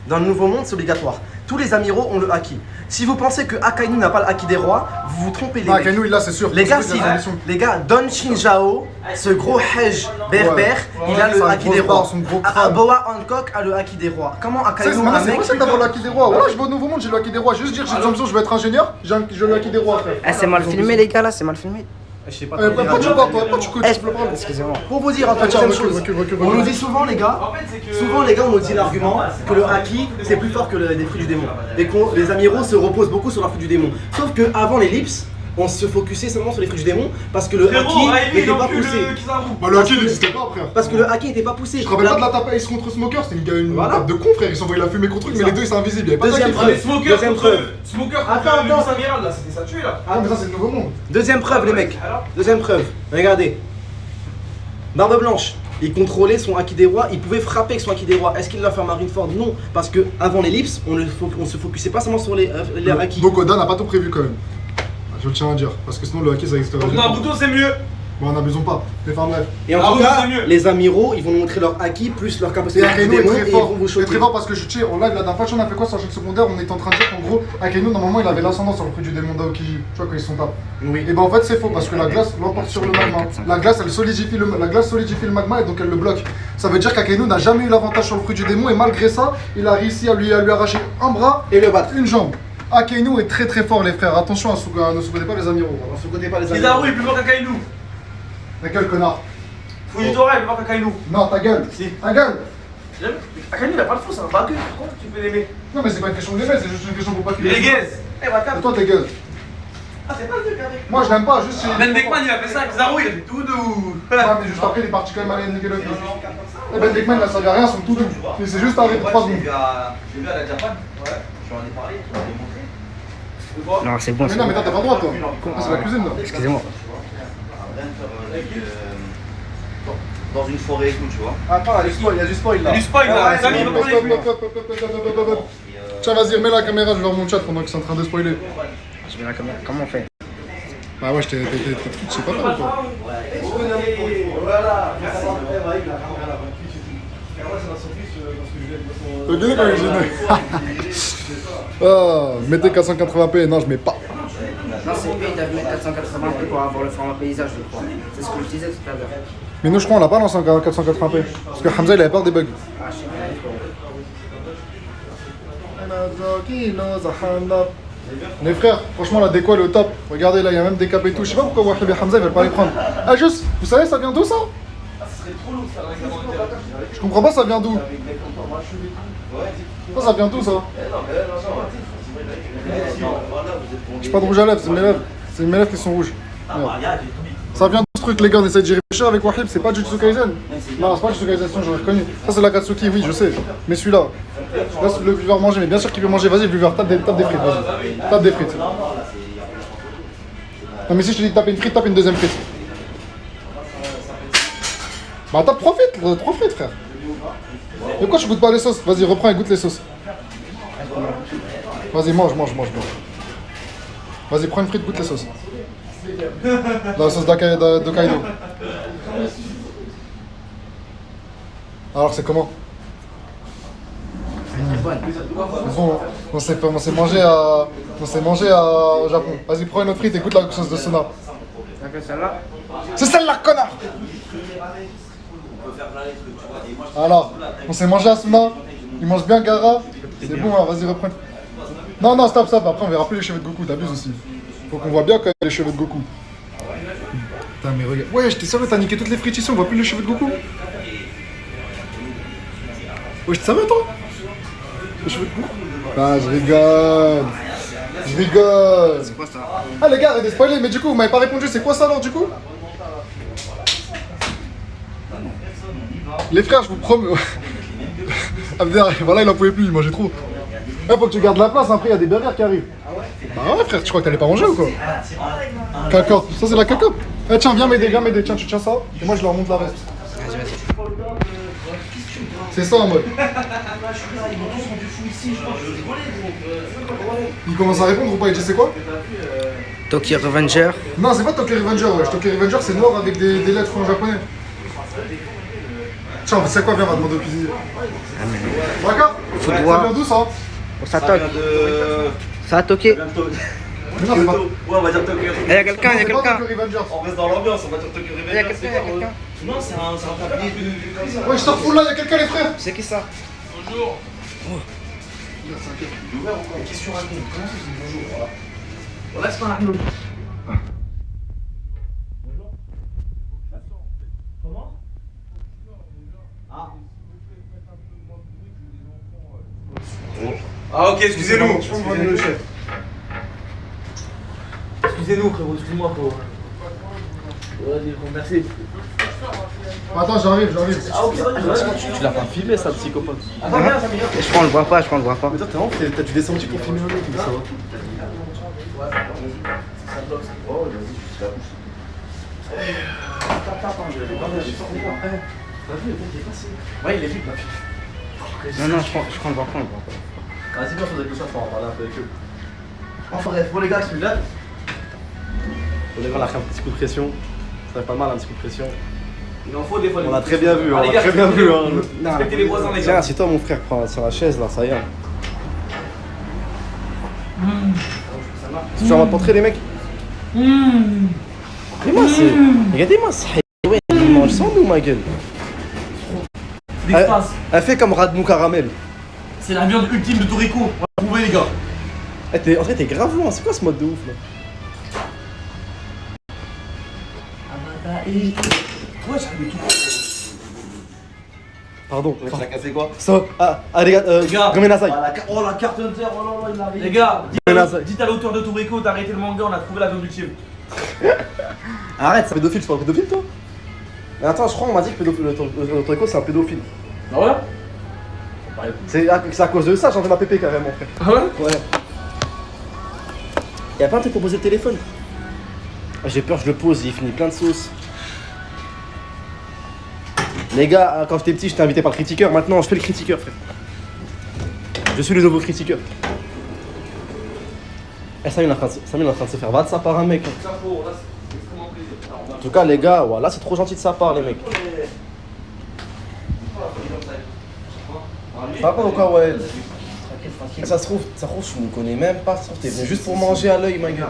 dans le Nouveau Monde, c'est obligatoire. Tous les amiraux ont le Haki. Si vous pensez que Akainu n'a pas le Haki des rois, vous vous trompez les Ah, mecs. Akainu, il l'a, c'est sûr. Les gars, C'est si, la solution. les gars, Don Shinjao, ce gros Hej berbère, il a C'est le un Haki gros des bras, son son gros crâne. Boa Hancock a le Haki des rois. Comment Akainu, C'est un mec... possible d'avoir le Haki des rois. Voilà, je vais au Nouveau Monde, j'ai le Haki des rois. Juste dire, j'ai des ambitions, je veux être ingénieur, j'ai le Haki des rois, frère. Eh, c'est mal filmé, les gars, là, c'est mal filmé. Je sais pas. Pourquoi tu parles, toi? Pourquoi tu Eh, coaches? excusez-moi. Pour vous dire, en Tiens, fait, recule, chose. recule, recule, On recule. nous dit souvent, les gars, on nous dit l'argument que le Haki c'est plus fort que les fruits du démon. Et que les amiraux se reposent beaucoup sur la fruit du démon. Sauf que avant l'ellipse, on se focusait seulement sur les fruits du démon parce que le Haki n'était pas poussé. Bah, le Haki, il n'existait pas, frère. Parce que le Haki n'était pas poussé. Je te rappelle pas de la tape Ace contre Smoker, c'était une Voilà. tape de con, frère. Ils s'envoyaient la fumée contre truc, mais les deux ils sont invisibles. Il y avait pas de Deuxième Haki, preuve. frère. Deuxième preuve. Smoker Attends, contre attends. le amiral là, c'était ça tué là. Ah, mais ça, c'est le Nouveau Monde. Deuxième preuve, les mecs. Deuxième preuve. Regardez. Barbe Blanche. Il contrôlait son Haki des rois, il pouvait frapper avec son Haki des rois. Est-ce qu'il l'a fait à Marineford? Non, parce que avant l'ellipse, on se focusait pas seulement sur les Haki. Donc Oda n'a pas tout prévu quand même. Je le tiens à dire, parce que sinon le Haki ça existerait. Donc Naruto c'est mieux. Bon, n'abusons pas. Mais enfin bref. Et en Ah tout oui, cas, c'est mieux. les amiraux, ils vont nous montrer leur Haki plus leur Et capacité Akainu de est démon très et ils fort. vont vous Il est choquer. très fort parce que je sais, en live, la dernière fois on a fait quoi sur le secondaire, on était en train de dire qu'en gros, Akainu normalement il avait l'ascendant sur le fruit du démon d'Aokiji. Tu vois quand ils sont tapés. Oui. Et ben en fait c'est faux parce que la glace l'emporte sur le magma. La glace elle solidifie la glace solidifie le magma et donc elle le bloque. Ça veut dire qu'Akainu n'a jamais eu l'avantage sur le fruit du démon et malgré ça, il a réussi à lui arracher un bras Et le battre. une jambe. Akainu est très très fort les frères. Attention à ne sous-côté pas les amiraux. On se connaît pas les Kizaru amiraux. est plus fort qu'Akainu. Mais quel connard. Fujitora est plus fort qu'Akainu. Non ta gueule. Si. Ta gueule. Akainu il a pas de fou, c'est un bagueux. Pourquoi tu peux l'aimer? Non mais c'est pas une question de l'aimer, c'est juste une question pour pas qu'il Il est gaze. Eh bah Et toi t'es gueule. Moi je l'aime pas, juste si. Ben Beckman il a fait ça avec Zaro, il a fait tout doux. Ouais, mais juste après il est parti quand même aller niquer le fils. Et Ben Beckman il a servi à rien, son tout doux. Mais c'est juste arrêté 3 secondes. J'ai vu à la Japan. Ouais. J'en ai parlé, je l'ai montré. Non, c'est bon. Mais non, mais t'as pas le droit toi. Ah, c'est la cuisine là. Excusez-moi. Dans une forêt et tout, tu vois. Attends, il y a du spoil là. Du spoil là, Samy il va parler plus. Tiens, vas-y, remets la caméra, je vais voir mon chat pendant qu'ils sont en train de spoiler. Je vais la caméra. Comment on fait? Ah ouais, t'es je sais pas faire ou quoi. Regardez quand il est gêné. Ah, mettez 480p, non je mets pas. Non, c'est P, ils doivent mettre 480p pour avoir le format paysage, je crois. C'est ce que je disais tout à l'heure. Mais nous je crois on l'a pas lancé en 480p. Parce que Hamza il avait peur des bugs. Ah, je sais pas. Les frères, franchement la déco elle est au top. Regardez là, il y a même des capes et tout. Je sais pas pourquoi Wahib et Hamza ils veulent pas les prendre. Ah juste, vous savez ça vient d'où ça? Je comprends pas ça vient d'où. Ça vient d'où ça? J'ai pas de rouge à lèvres, c'est mes lèvres. C'est mes lèvres qui sont rouges. Merde. Ça vient de ce truc les gars, on essaie d'y réfléchir avec Wahib, c'est pas Jujutsu Kaisen. Non, c'est pas Jujutsu Kaisen, j'aurais reconnu. Ça c'est l'Akatsuki, oui je sais. Mais celui-là. Là c'est le viveur manger, mais bien sûr qu'il peut manger. Vas-y le viveur, tape des frites, vas-y. Tape des frites. Non mais si je te dis de taper une frite, tape une deuxième frite. Bah tape 3 frites frère. Et pourquoi tu goûtes pas les sauces? Vas-y reprends et goûte les sauces. Vas-y mange. Vas-y prends une frite, goûte les sauces. La sauce d'Hokkaido. Alors c'est comment? Bon, on s'est mangé au Japon. Vas-y prends une autre frite et goûte la sauce de Sona. Celle-là? C'est celle-là connard. Alors, on s'est mangé à Sona. Il mange bien Gara. C'est bon, hein, vas-y reprends. Non, stop. Après on verra plus les cheveux de Goku, t'abuses aussi. Faut qu'on voit bien quand même les cheveux de Goku. Putain mais regarde. Ouais, j'étais sérieux, t'as niqué toutes les frites ici, on voit plus les cheveux de Goku. Ouais, je te savais toi. Les cheveux de Goku. Ah, je rigole. C'est quoi ça? Ah les gars, arrêtez de spoiler, mais du coup vous m'avez pas répondu, c'est quoi ça alors du coup? Les frères, je vous promets. Abder, voilà, il en pouvait plus, il mangeait trop. Faut que tu gardes la place, après il y a des bergères qui arrivent. Bah ouais frère, tu crois que t'allais pas manger ou quoi? Cacotte, ça c'est la cacotte. Eh tiens, viens m'aider, tiens tu tiens ça, et moi je leur monte la reste. Vas-y. C'est ça en mode. Il commence à répondre ou pas, il dit c'est quoi? Tokyo Revenger. Non c'est pas Tokyo Revenger, ouais. Tokyo Revenger c'est noir avec des lettres en japonais. Tiens, c'est quoi, viens, on va demander au cuisinier. D'accord? Ça vient d'où ça? Ça toque. Ça a toqué. Mais non, c'est pas. Ouais, on va dire Tokyo. Il y a quelqu'un, C'est pas Tokyo Revengers. On reste dans l'ambiance, on va dire Tokyo Il y a Revengers. quelqu'un. Non, c'est un papier de. Ouais, je t'en fous là, y'a quelqu'un les frères. C'est qui ça? Bonjour. Qu'est-ce que tu racontes? Comment ça c'est bonjour? Voilà, c'est pas un Arnaud. Ah ok, excusez-nous. Excusez-nous frérot, excuse-moi frérot. Merci. Attends, j'arrive. Tu l'as pas filmé ça, le psychopathe. Attends, viens, ça m'énerve. Je prends le vois pas. Mais toi, t'es vraiment, t'as dû descendre pour filmer un mec, mais ça va. Ouais, il est vite, ma fille. Non, je prends le vois pas. Vas-y, viens, faudrait que ça, on va parler un peu avec eux. Enfin bref, bon les gars, celui-là. On va leur faire un petit coup de pression. Ça fait pas mal un petit coup de pression. Il en faut des fois. On a très bien vu, Allez, gars, respectez les voisins les Tiens, gars. si toi mon frère prend sur la chaise là, ça y est. Tu vas m'apporter les mecs. Regardez-moi, regardez-moi, c'est ouais, il mange sans nous ma gueule. D'extase. Elle fait comme Radmou Caramel. C'est la viande ultime de Toriko. On va trouver les gars. En vrai t'es grave loin, c'est quoi ce mode de ouf là? Ouais, j'arrive tout. Pardon. T'as cassé quoi? Ça, les gars, gars. Gomenasai. Oh la carte Hunter, oh là là, il arrive. Les gars, Gomenasai. dites à l'auteur de Toriko d'arrêter le manga, on a trouvé l'avion ultime. Arrête, c'est pédophile, tu pas un pédophile toi? Mais attends, je crois qu'on m'a dit que le Toriko c'est un pédophile. Ah ouais? C'est à cause de ça, j'ai enlevé ma pépé carrément, frère. Ah ouais? Ouais. Y'a pas un truc pour poser le téléphone? J'ai peur, je le pose, il finit plein de sauce. Les gars, quand j'étais petit, j'étais invité par le critiqueur. Maintenant, je fais le critiqueur, frère. Je suis le nouveau critiqueur. Eh, Samir est en train de se faire battre ça par un mec. En tout cas, les gars, voilà, c'est trop gentil de sa part, les mecs. Ça va pas ou quoi, ouais? Ça se trouve, je me connais même pas. Ça se trouve, t'es venu juste pour manger à l'œil, ma gueule.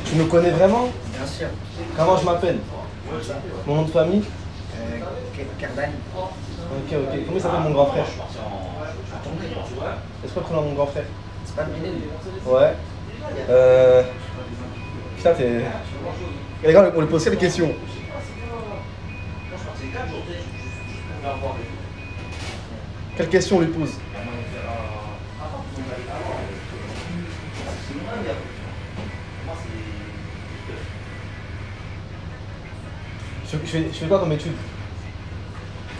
Tu me connais vraiment? Bien sûr. Comment je m'appelle? Mon nom de famille? Cardani. Ok. Comment il s'appelle mon grand frère? Est-ce qu'on prend mon grand frère? C'est pas deviné. Ouais. Putain, t'es. Les gars, on lui pose quelle question? Quelle question on lui pose? Je fais quoi comme étude?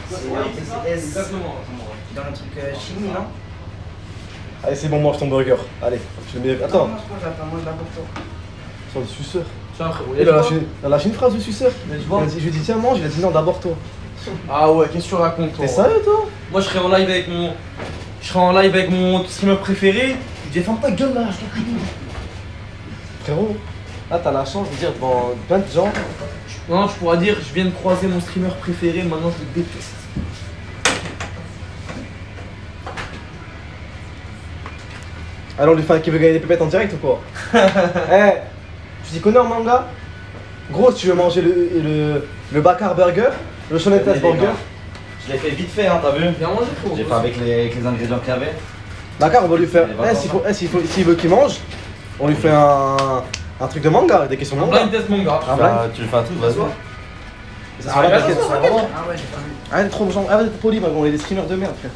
C'est un TCS dans le truc chimie, non? Allez, c'est bon, mange ton burger. Allez, je le mets. Attends, Non, je mange d'abord toi. sur le suceur. Tiens, frérot, Il a lâché une phrase de suceur. Mais je vois. Je lui ai dit tiens, mange, il a dit non, d'abord toi. Ah ouais, qu'est-ce que tu racontes toi? T'es sérieux toi? Moi je serais en live avec mon. Je serais en live avec mon streamer préféré. Je dis ferme ta gueule là, je t'en prie. Frérot, là t'as la chance de dire devant plein de gens. Non, je pourrais dire je viens de croiser mon streamer préféré, maintenant je le déteste. Alors on lui fait un qui veut gagner des pépettes en direct ou quoi? Eh, tu t'y connais en manga? Gros, si tu veux manger le Bakar Burger, le Shonen Test Burger. Je l'ai fait vite fait, hein, t'as vu? Viens manger frérot. J'ai fait avec les ingrédients qu'il y avait. Bakar, on va lui faire. Il va S'il veut qu'il mange, on lui fait un truc de manga, des questions de Un manga. blind test manga. Un blind. Tu le fais un truc, vas-y. Ça sera la casquette. Ah ouais, j'ai pas vu. Arrête trop gentil, arrête d'être poli, on est des streamers de merde, frère.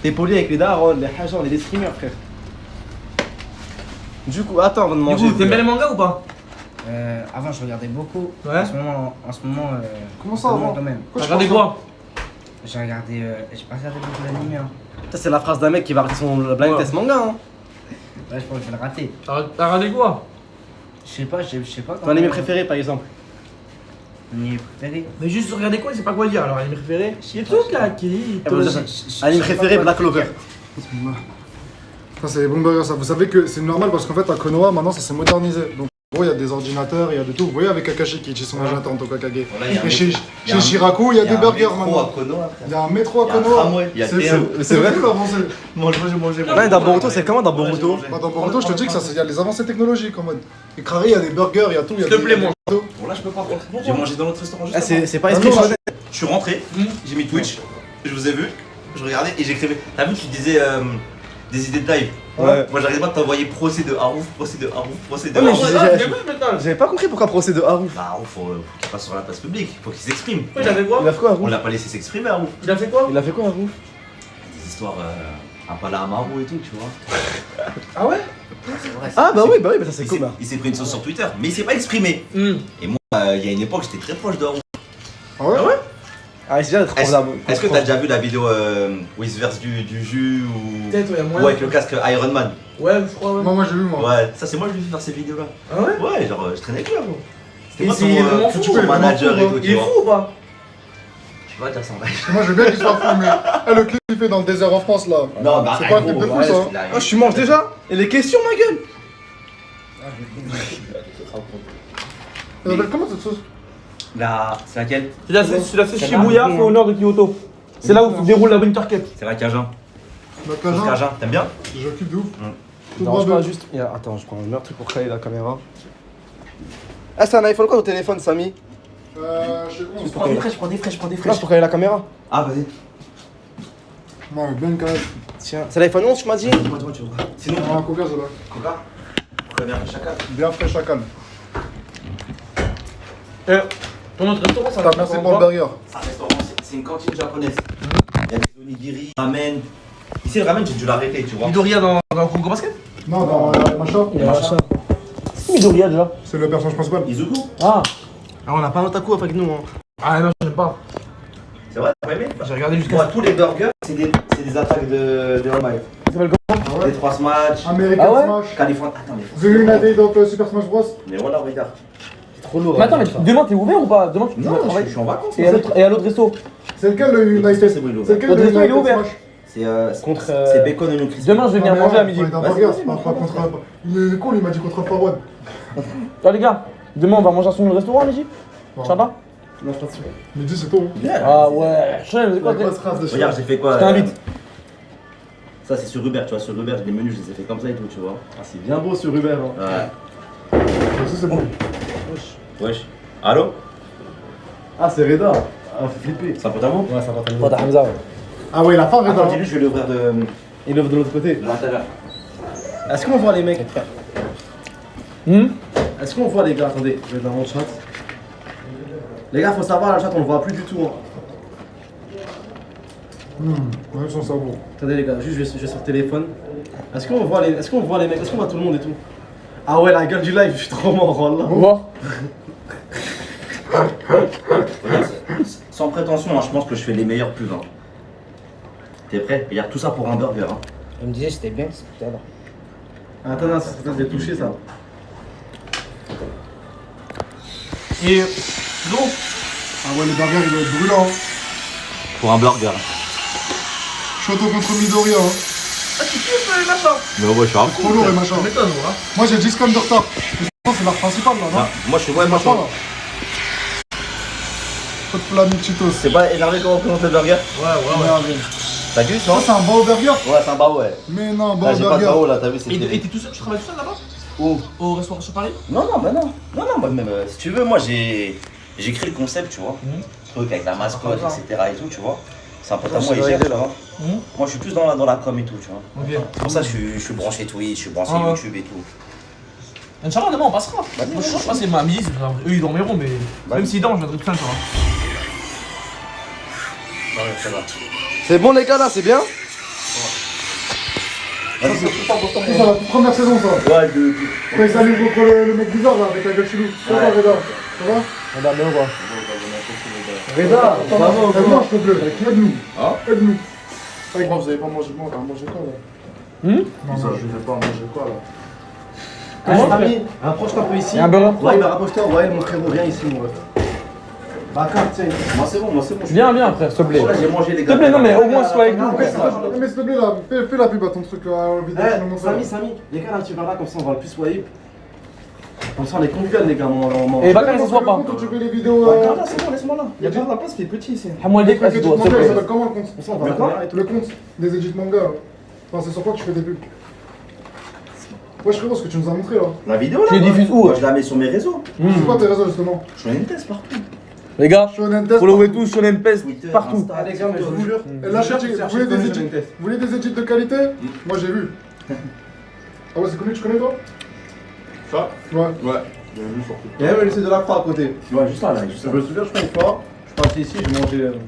T'es poli avec les darons, les hajas, on est des streamers, frère. Du coup, attends avant de Du manger. coup, t'aimes bien les mangas ou pas? Avant, je regardais beaucoup. Ouais. En ce moment, Comment ça, un peu moins avant? quand même. T'as regardé quoi? J'ai pas regardé beaucoup d'animés. Hein. Ça, c'est la phrase d'un mec qui va rater son blind Ouais. test manga, hein. Ouais, je pense que je vais le rater. T'as regardé quoi? Je sais pas. Ton anime préféré, par exemple? Mon anime préféré. Mais juste regarder quoi, il sait pas quoi dire. Alors, anime préféré? J'ai tout claqué. Anime préféré, Black Clover. Ça, c'est les bons burgers, ça. Vous savez que c'est normal parce qu'en fait, à Konoha, maintenant, ça s'est modernisé. Donc, en gros, il y a des ordinateurs, il y a de tout. Vous voyez avec Kakashi qui utilise son agent en Tokakage. Voilà, il y a un Et chez métro. Il y a un- Shiraku, il y a des burgers métro maintenant. à Konoha, frère. Il y a un métro à Il y a un Konoha. tramway, il y a C'est T1. C'est vrai? fou l'avancée. Moi, j'ai mangé. Ouais, dans Boruto, c'est comment dans Boruto? Bah, dans Boruto, je te dis que ça, il y a les avancées technologiques en mode. Et Crary, il y a des burgers, il y a tout. il y a S'il te des- plaît, moi. Bon, là, je peux pas rentrer. J'ai mangé dans l'autre restaurant juste Ah, avant. c'est pas Ah, esprit non, shonen. Je suis rentré, j'ai mis Twitch, je vous ai vu, je regardais et j'écrivais. T'as vu, tu disais des idées de live. Ouais. Moi, j'arrivais pas à t'envoyer procès de Harouf, procès de Harouf, procès de Ouais, mais Harouf. j'avais pas compris pourquoi procès de Harouf. Bah, Harouf, faut qu'il passe sur la place publique, faut qu'il s'exprime. Il a fait quoi? Il a fait quoi, On Harouf? l'a pas laissé s'exprimer, Harouf. Il a fait quoi? Il a fait quoi, Harouf? Des histoires un pala Amaru et tout, tu vois. Ah ouais? Ah, bah oui, bah ça c'est Il cool, s'est- là. il s'est pris une sauce sur Twitter, mais il s'est pas exprimé. Et moi, il y a une époque, j'étais très proche de Harouf. Ah ouais? Ah, c'est bien d'être Est-ce que t'as déjà vu la vidéo où il se verse du jus ou. Peut-être, il y a Ou moyen. avec le casque Iron Man? Ouais, je crois, ouais. Moi, j'ai vu, moi. Ouais, ça c'est moi, je lui ai fait faire ces vidéos-là. Ah ouais? Ouais, genre, je traînais avec lui, gros. C'était Et moi il est vraiment son, fou, son il est manager vraiment et fou, tout, Il tu est vois. fou ou pas? Tu vas dire ça en live. Moi, je veux bien qu'il soit fou, mais. Le clip qu'il fait dans le désert en France, là. Non, bah, C'est pas un clip de fou, ça. hein. Ah, je mange déjà? Et les questions, ma gueule? Ça s'appelle comment cette sauce? Là, c'est laquelle? C'est la Shibuya, au nord de Kyoto. C'est là où se déroule la Winter Cup. C'est la Cajun. La Sauce Cajun. Cajun, t'aimes bien? Je kiffe de ouf. Tout Non, droit je pas de. juste. Attends, je prends le meilleur truc pour caler la caméra. Ah, c'est un iPhone quoi au téléphone, Samy? Je sais pas. Prends des prends des fraîches, prends des Non, c'est pour caler la caméra. Ah, vas-y. Ouais, bien calme. Tiens, c'est l'iPhone 11, tu m'as dit? Dis-moi, tu vois. Sinon, Ah, coca, c'est là. Coca. Coca bien, chacal. Bien frais, chacal. Ton autre restaurant, ça Merci pour le burger. C'est un restaurant, c'est une cantine japonaise. Il y a des onigiri, ramen. Ici, le ramen, j'ai dû l'arrêter, tu vois. Midoriya dans le Congo Basket? Non, dans machin. Il y a machin. C'est Midoriya déjà. C'est le personnage principal. Izuku. Ah. Alors on n'a pas un otaku avec nous. Hein. Ah non, j'aime pas. C'est vrai, t'as pas aimé? J'ai regardé jusqu'à. Moi, tous les burgers, c'est des attaques de All Might. Il s'appelle comment? Les 3 Smash, American Ah ouais Smash. Californie. Attends, mais. The United dans Super Smash Bros. Mais voilà, regarde. C'est trop lourd. Mais attends, mais demain t'es ouvert ou pas? Demain tu Non, vas je travailler. suis en vacances. Et à l'autre resto? C'est lequel le United? C'est bon, il est C'est ouvert. lequel L'autre le resto, il est United ouvert. Smash? C'est Contre, c'est bacon et crispy. Demain je vais venir manger à midi. On est un Vas-y, burger, vas-y, c'est pas vas-y. contre. Il est con, il m'a dit contre Farwad. Ah les gars, demain on va manger à son restaurant à midi? Inch'Allah? Non, je pense que Midi, c'est tôt. Ah ouais, je sais, c'est quoi? La grosse race de chien. Regarde, j'ai fait quoi Je t'invite. Ça, c'est sur Uber, tu vois. Sur Uber, les menus, je les ai fait comme ça et tout, tu vois. Ah, c'est bien beau sur Uber. Hein. Ouais. Ça, c'est bon. Wesh. Allô? Ah, c'est Reda. Ah, fait flipper. C'est un pote à vous? Ouais, ça va Oh t'as Hamza ouais. Ah ouais, la fin, Reda. Attends, dis-lui, je vais l'ouvrir de Il ouvre de l'autre côté. l'intérieur. Est-ce qu'on voit les mecs? Hmm? Est-ce qu'on voit les gars? Attendez, je vais dans mon chat. Les gars, faut savoir, la chat, on le voit plus du tout. Hein. Ouais, son cerveau. Attendez les gars, juste je vais sur le téléphone. Est-ce qu'on voit les mecs? Est-ce qu'on voit tout le monde et tout? Ah ouais, la gueule du live, je suis trop mort là. Au revoir. Sans prétention, hein, je pense que je fais les meilleurs pubs. Hein. T'es prêt? Regarde tout ça pour un burger. Hein. Il me disait c'était bien, c'est tout à l'heure. Attends, ça je vais toucher ça. Et. Gros, Ah ouais, le burger, il doit être brûlant. Pour un burger. Shoto contre Midoriya. Hein. ah, tu kiffes les machins? Mais ouais, je suis un Trop lourd, les machins. Ça m'étonne, moi. Moi, j'ai 10 comme de retard. Mais je pense que c'est l'arc principal, là, non? Moi, je suis. Ouais, moi, je suis. Pas, là. Pas de flaming Cheetos. C'est pas énervé comment on présente le burger? Ouais. T'as vu, Ça, c'est un bao burger? Ouais, c'est un bao, ouais. Mais non, bao Là, j'ai pas de burger. bao là, t'as vu, c'est. Et t'es tout seul, tu travailles tout seul là-bas? Où? Au restaurant sur Paris? Non, non, bah non. Non, non, bah même, si tu veux, moi j'ai créé le concept, tu vois. Truc avec la mascotte, etc. et tout, tu vois. C'est un pote à moi, il gère, tu vois. Moi, je suis plus dans la com et tout, tu vois. Ok. C'est pour ça que je suis branché Twitch, je suis branché Ah ouais. YouTube et tout. Inch'Allah, demain on passera. Vas-y, Moi je vas-y. sais pas, c'est ma midi, eux ils dormiront, mais Vas-y. même s'ils dorment, je viendrai tout seul, ça va. Ouais, ça va. C'est bon les gars là, c'est bien? Ça, c'est la toute première saison, ça. Ouais, Quand ils s'allument contre le mec bizarre, là, avec la gueule chelou. Ça va, Reda? Ça va? On va bien quoi. Reda, bravo. Aide-moi, s'il te plaît. Aide-nous. Hein? Aide-nous. Avec moi, vous avez pas mangé moi, t'as mangé quoi, là? Non, je vais pas manger quoi, là? Ami, rapproche-toi un peu ici. Et un burger? Ouais, bah rapproche-toi, ouais, mon frérot, viens ici, mon ref. Bah, tiens. Moi, c'est bon, moi, c'est bon. Viens, viens frère, s'il te plaît. Là, j'ai mangé les S'il gars. te plaît, non mais au moins sois avec nous. Mais s'il te plaît, là, fais la pub à ton truc, là, en vidéo. tu nous montres ça. Samy, décale un petit verre là, comme ça on va le plus swipe. Comme ça on est convivial, les gars, on Et Bakar il s'assoit pas. Quand tu fais les vidéos. Là, c'est bon, laisse-moi là. Il y a déjà de la place, c'est petit ici. Hamoual Dek, Le vas-y, compte s'il te manga, il plaît. s'appelle comment le compte? Comme ça on va la caméra et tout. Le compte des edits manga. Enfin, c'est sur quoi que tu fais des pubs? Wesh frérot, ce que tu nous as montré là. La vidéo là? Tu les diffuses où? Moi, je la mets sur mes réseaux. C'est quoi tes réseaux justement? Je fais une test partout. Les gars, Shonen Test. followez tous Shonen Pest Twitter, partout. Insta, Ah, les gars, mais je vous jure. Et là, vous voulez des edits? Vous voulez des edits de qualité? Moi j'ai vu. Ah ouais, c'est connu, tu connais toi? Ça? Ouais. Ouais. Il y a même le lycée de la Croix à côté. Ouais, juste là, juste Je là. me souviens, je crois une fois, je suis parti ici, je mangeais.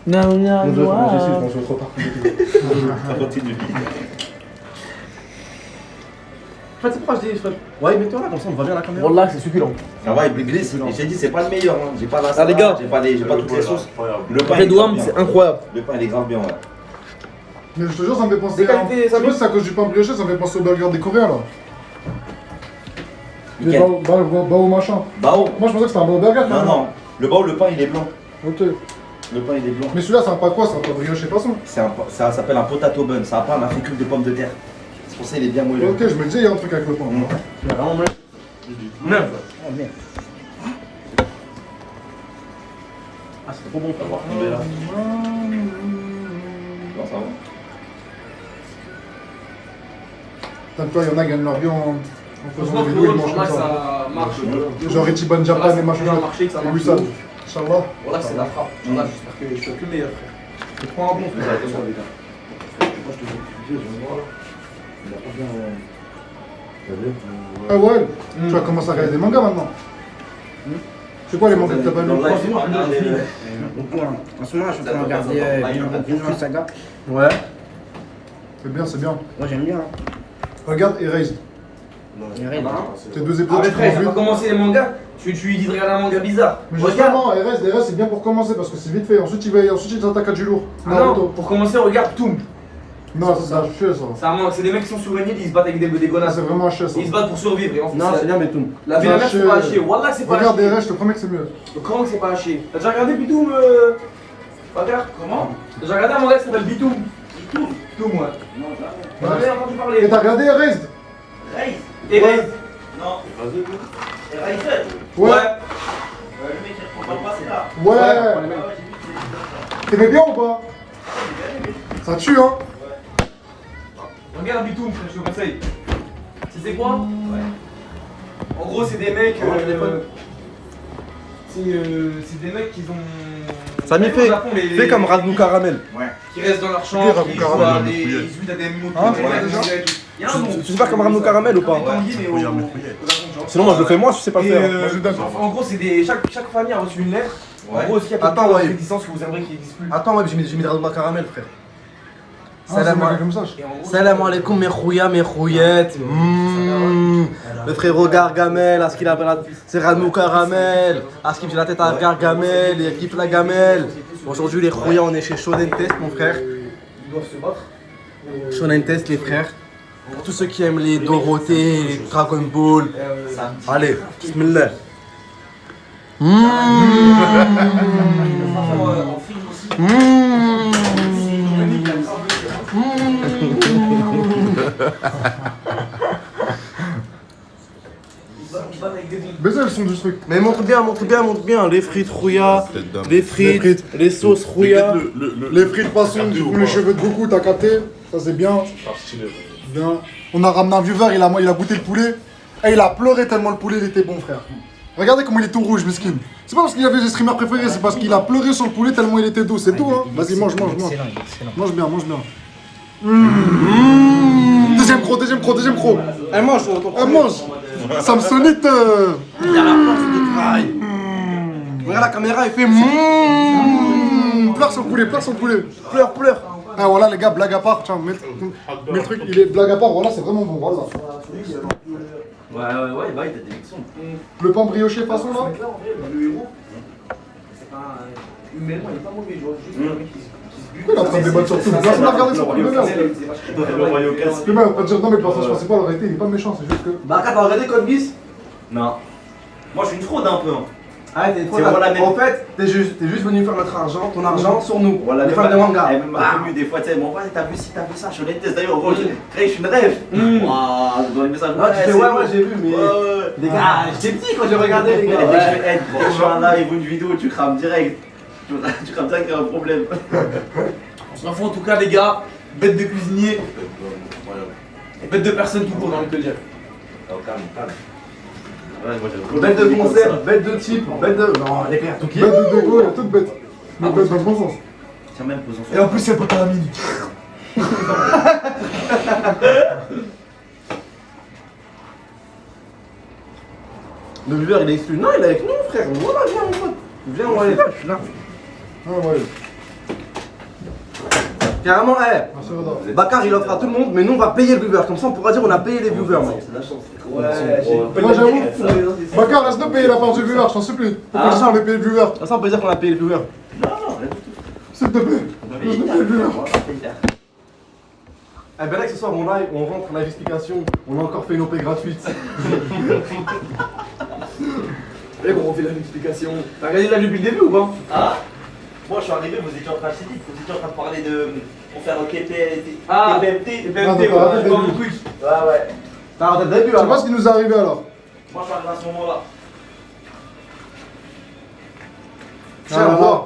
Non, non, Je mangeais ici, je mangeais au trop partout. Ça continue. En fait, c'est pourquoi je dis, ouais, mets-toi là, comme ça on va bien à la caméra. Wallah, c'est succulent. Ça va, il glisse. Et j'ai dit, c'est pas le meilleur. Hein. J'ai pas la Ah, les gars. salade, j'ai pas toutes les sauces. Le pain, Après il est Douam, grave c'est bien. incroyable. Le pain, il est grave bien, ouais. Mais je te jure, ça me fait penser Des qualités, ça Tu vois, c'est à cause du pain brioché, ça me fait penser au burger des Coréens là. Des Nickel. bao machin. Bao. Moi je pensais que c'était un bao burger. Non, non. Le bao, le pain, il est blanc. Ok. Le pain, il est blanc. Mais celui-là, c'est un pas quoi? C'est un pas brioché façon. Ça s'appelle un potato bun. Ça a pas un africain de pommes de terre. C'est pour ça qu'il est bien moelleux. Ok, je me disais, il y a un truc avec le pain. Mm. C'est vraiment mal. Neuf. Oh merde. Ah, c'est trop bon. On va voir tomber là. Non, ça va. T'as toi, il y en a qui gagnent leur vie en faisant des vidéos, ils mangent comme ça. ça marche. Genre Ichiban Japan et machin. Ça a marché, que ça Et marche. Wissam. Inch'Allah. Voilà, c'est la frappe. Voilà, j'espère que je suis que le meilleur, frère. C'est trop un bon, frère. Attention, les gars. Moi, je te dis, je vais voir là. Il a pas bien. T'as vu? Ah ouais, tu vas commencer à regarder des mangas maintenant. Tu C'est quoi les mangas que t'as pas vu? En ce moment, je suis en train de regarder Vinland Saga. Ouais. C'est bien, c'est bien. Moi, j'aime bien. Regarde Erased. C'est 2 épisodes. Ah, mais tu frère, prends il va vite. commencer les mangas. Tu lui dis de regarder un manga bizarre. Mais Regarde. justement, Erased, c'est bien pour commencer parce que c'est vite fait. Ensuite, ils attaquent à du lourd. Ah non, pour commencer, regarde Toom. Non, ça, c'est un chier, ça. C'est un manga, c'est des mecs qui sont sur une île, ils se battent avec des Ah, gonasses. c'est vraiment un chier, ça. Ils se battent pour survivre. Et en fait, Non, c'est bien, mais tout. La vie de la mer, C'est c'est pas à un chier. chier. Wallah, c'est pas à Regarde chier. Erased, je te promets que c'est mieux. Comment que c'est pas à chier? T'as déjà regardé Bitoum Regarde. Comment? T'as déjà regardé un manga qui s'appelle Bitoum? Bitoum, ouais. T'as jamais entendu Et parler? t'as regardé Erased? Erased. Non. Ouais. Le mec qui reprend pas, c'est là. Ouais. T'aimais bien ou pas? Ça tue, hein? Regarde Bitoum, je te conseille. Tu sais quoi? En gros, c'est des mecs. C'est des mecs qui ont. Samy, fais comme Radnou Caramel. Qui restent dans leur chambre, Radnou qui Caramel, ils jouent à des mots. Hein, Il y a un nom. Tu sais faire comme Radnou Caramel ou pas? Sinon, moi je le fais moi, je sais pas le faire. Moi, je donne. En gros, c'est des. Chaque famille a reçu une lettre. En gros, est-ce qu'il y a Attends, quelque chose ouais. de réticence que vous aimeriez qu'il n'existe plus? Attends, ouais, j'ai mis Radnou Caramel, frère. Ah, c'est marqué comme ça. Et en gros, Salam alaikum mes khouya, mes khouyettes. Le frérot Gargamel, à ce qu'il appelle c'est Radnou Caramel. À ce qu'il fait la tête à Gargamel, il kiffe la gamelle. Aujourd'hui les khouya, on est chez Shonen Test mon frère. ils doivent se battre. Shonen Test les frères. Pour tous ceux qui aiment les Dorothée, les Dragon Ball. Allez, bismillah. Baiser le son du truc. Mais montre bien, les frites rouilla, les frites, les sauces rouilla. Les frites poisson, du coup, les cheveux de Goku, t'as capté? Ça, c'est bien. Bien. On a ramené un viewer, il a goûté le poulet. Et il a pleuré tellement le poulet, il était bon, frère. Regardez comment il est tout rouge, mesquine. C'est pas parce qu'il avait des streamers préférés, c'est parce qu'il a pleuré sur le poulet tellement il était doux, c'est tout, hein. Vas-y, mange. Mange bien. Deuxième croc. Elle mange, Mange. Samsonite. Regarde la caméra, il fait Pleure sur le poulet. Pleure. Ah voilà les gars, blague à part, tiens, mets le truc, il est blague à part, voilà, c'est vraiment bon, voilà. Ouais, bah, il t'a des mixons. Le pain brioché façon là. Le héros, c'est pas. Humainement, il est pas mauvais, je vois juste un mec qui se bute. Pourquoi il est en train de débattre sur tout? Personne n'a regardé son premier merde. Le Royaume Casse. Le mec est en train de dire non mais le personnage principal en réalité il est pas méchant, c'est juste que. Bah, t'as regardé Code Geass? Non. Moi, je suis une fraude un peu. Hein. Ah, t'es trop C'est vraiment la même. En fait, t'es juste venu faire notre argent, ton argent sur nous, Voilà, les fans de manga. Elle m'a connu des fois, tu sais, mon frère, t'as vu ci, t'as vu ça, je l'ai testé d'ailleurs, gros, je suis une rêve. Waouh, dans les messages. Ouais, tu fais, ouais, j'ai vu, mais. Ouais. Les gars, j'étais petit quand j'ai regardé, les Dès gars. que je fais un live ou une vidéo, tu crames direct. Tu crames direct, il y a un problème. On s'en fout en tout cas, les gars. Bête de cuisinier. Bête de personne tout court, j'ai envie de te dire. Calme. Ouais, moi j'aime Bête de concert, bête de type, bête de. Non, les gars, tout qui. Bête de déco, il y a toute bête. Mais bête dans le bon sens. Tiens, même posons Et en plus, c'est pas ta amie. Le viewer il est exclu. Non, il est avec nous, frère. Voilà, viens, mon pote. Viens, on va aller là, je suis là. Ah ouais. Carrément, Ah, c'est vrai. Bakar il offre à tout le monde, mais nous on va payer le viewer. Comme ça on pourra dire on a payé les viewers. Mec. C'est la chance. Moi j'avoue. Bakar, laisse-nous payer la part du viewer, je t'en supplie. Faut qu'on dise qu'on a payé le viewer. Comme ça on peut dire qu'on a payé le viewer. Non, rien du tout. S'il te plaît. Laisse-nous payer le viewer. Eh ben là, ce soir, mon live, on rentre en live explication. On a encore fait une OP gratuite. Et gros, on fait l'explication. T'as regardé la depuis le début ou pas? Ah, moi je suis arrivé, vous étiez en train de parler de. Pour faire un KPMT. Ah, KPMT. Et Ah, BMT, t'as raté ouais, le pas début. mon Twitch. Ouais. T'as raté le début Tu sais là. pas ce qui nous est arrivé alors? Moi je suis arrivé à ce moment-là. Tiens, boire.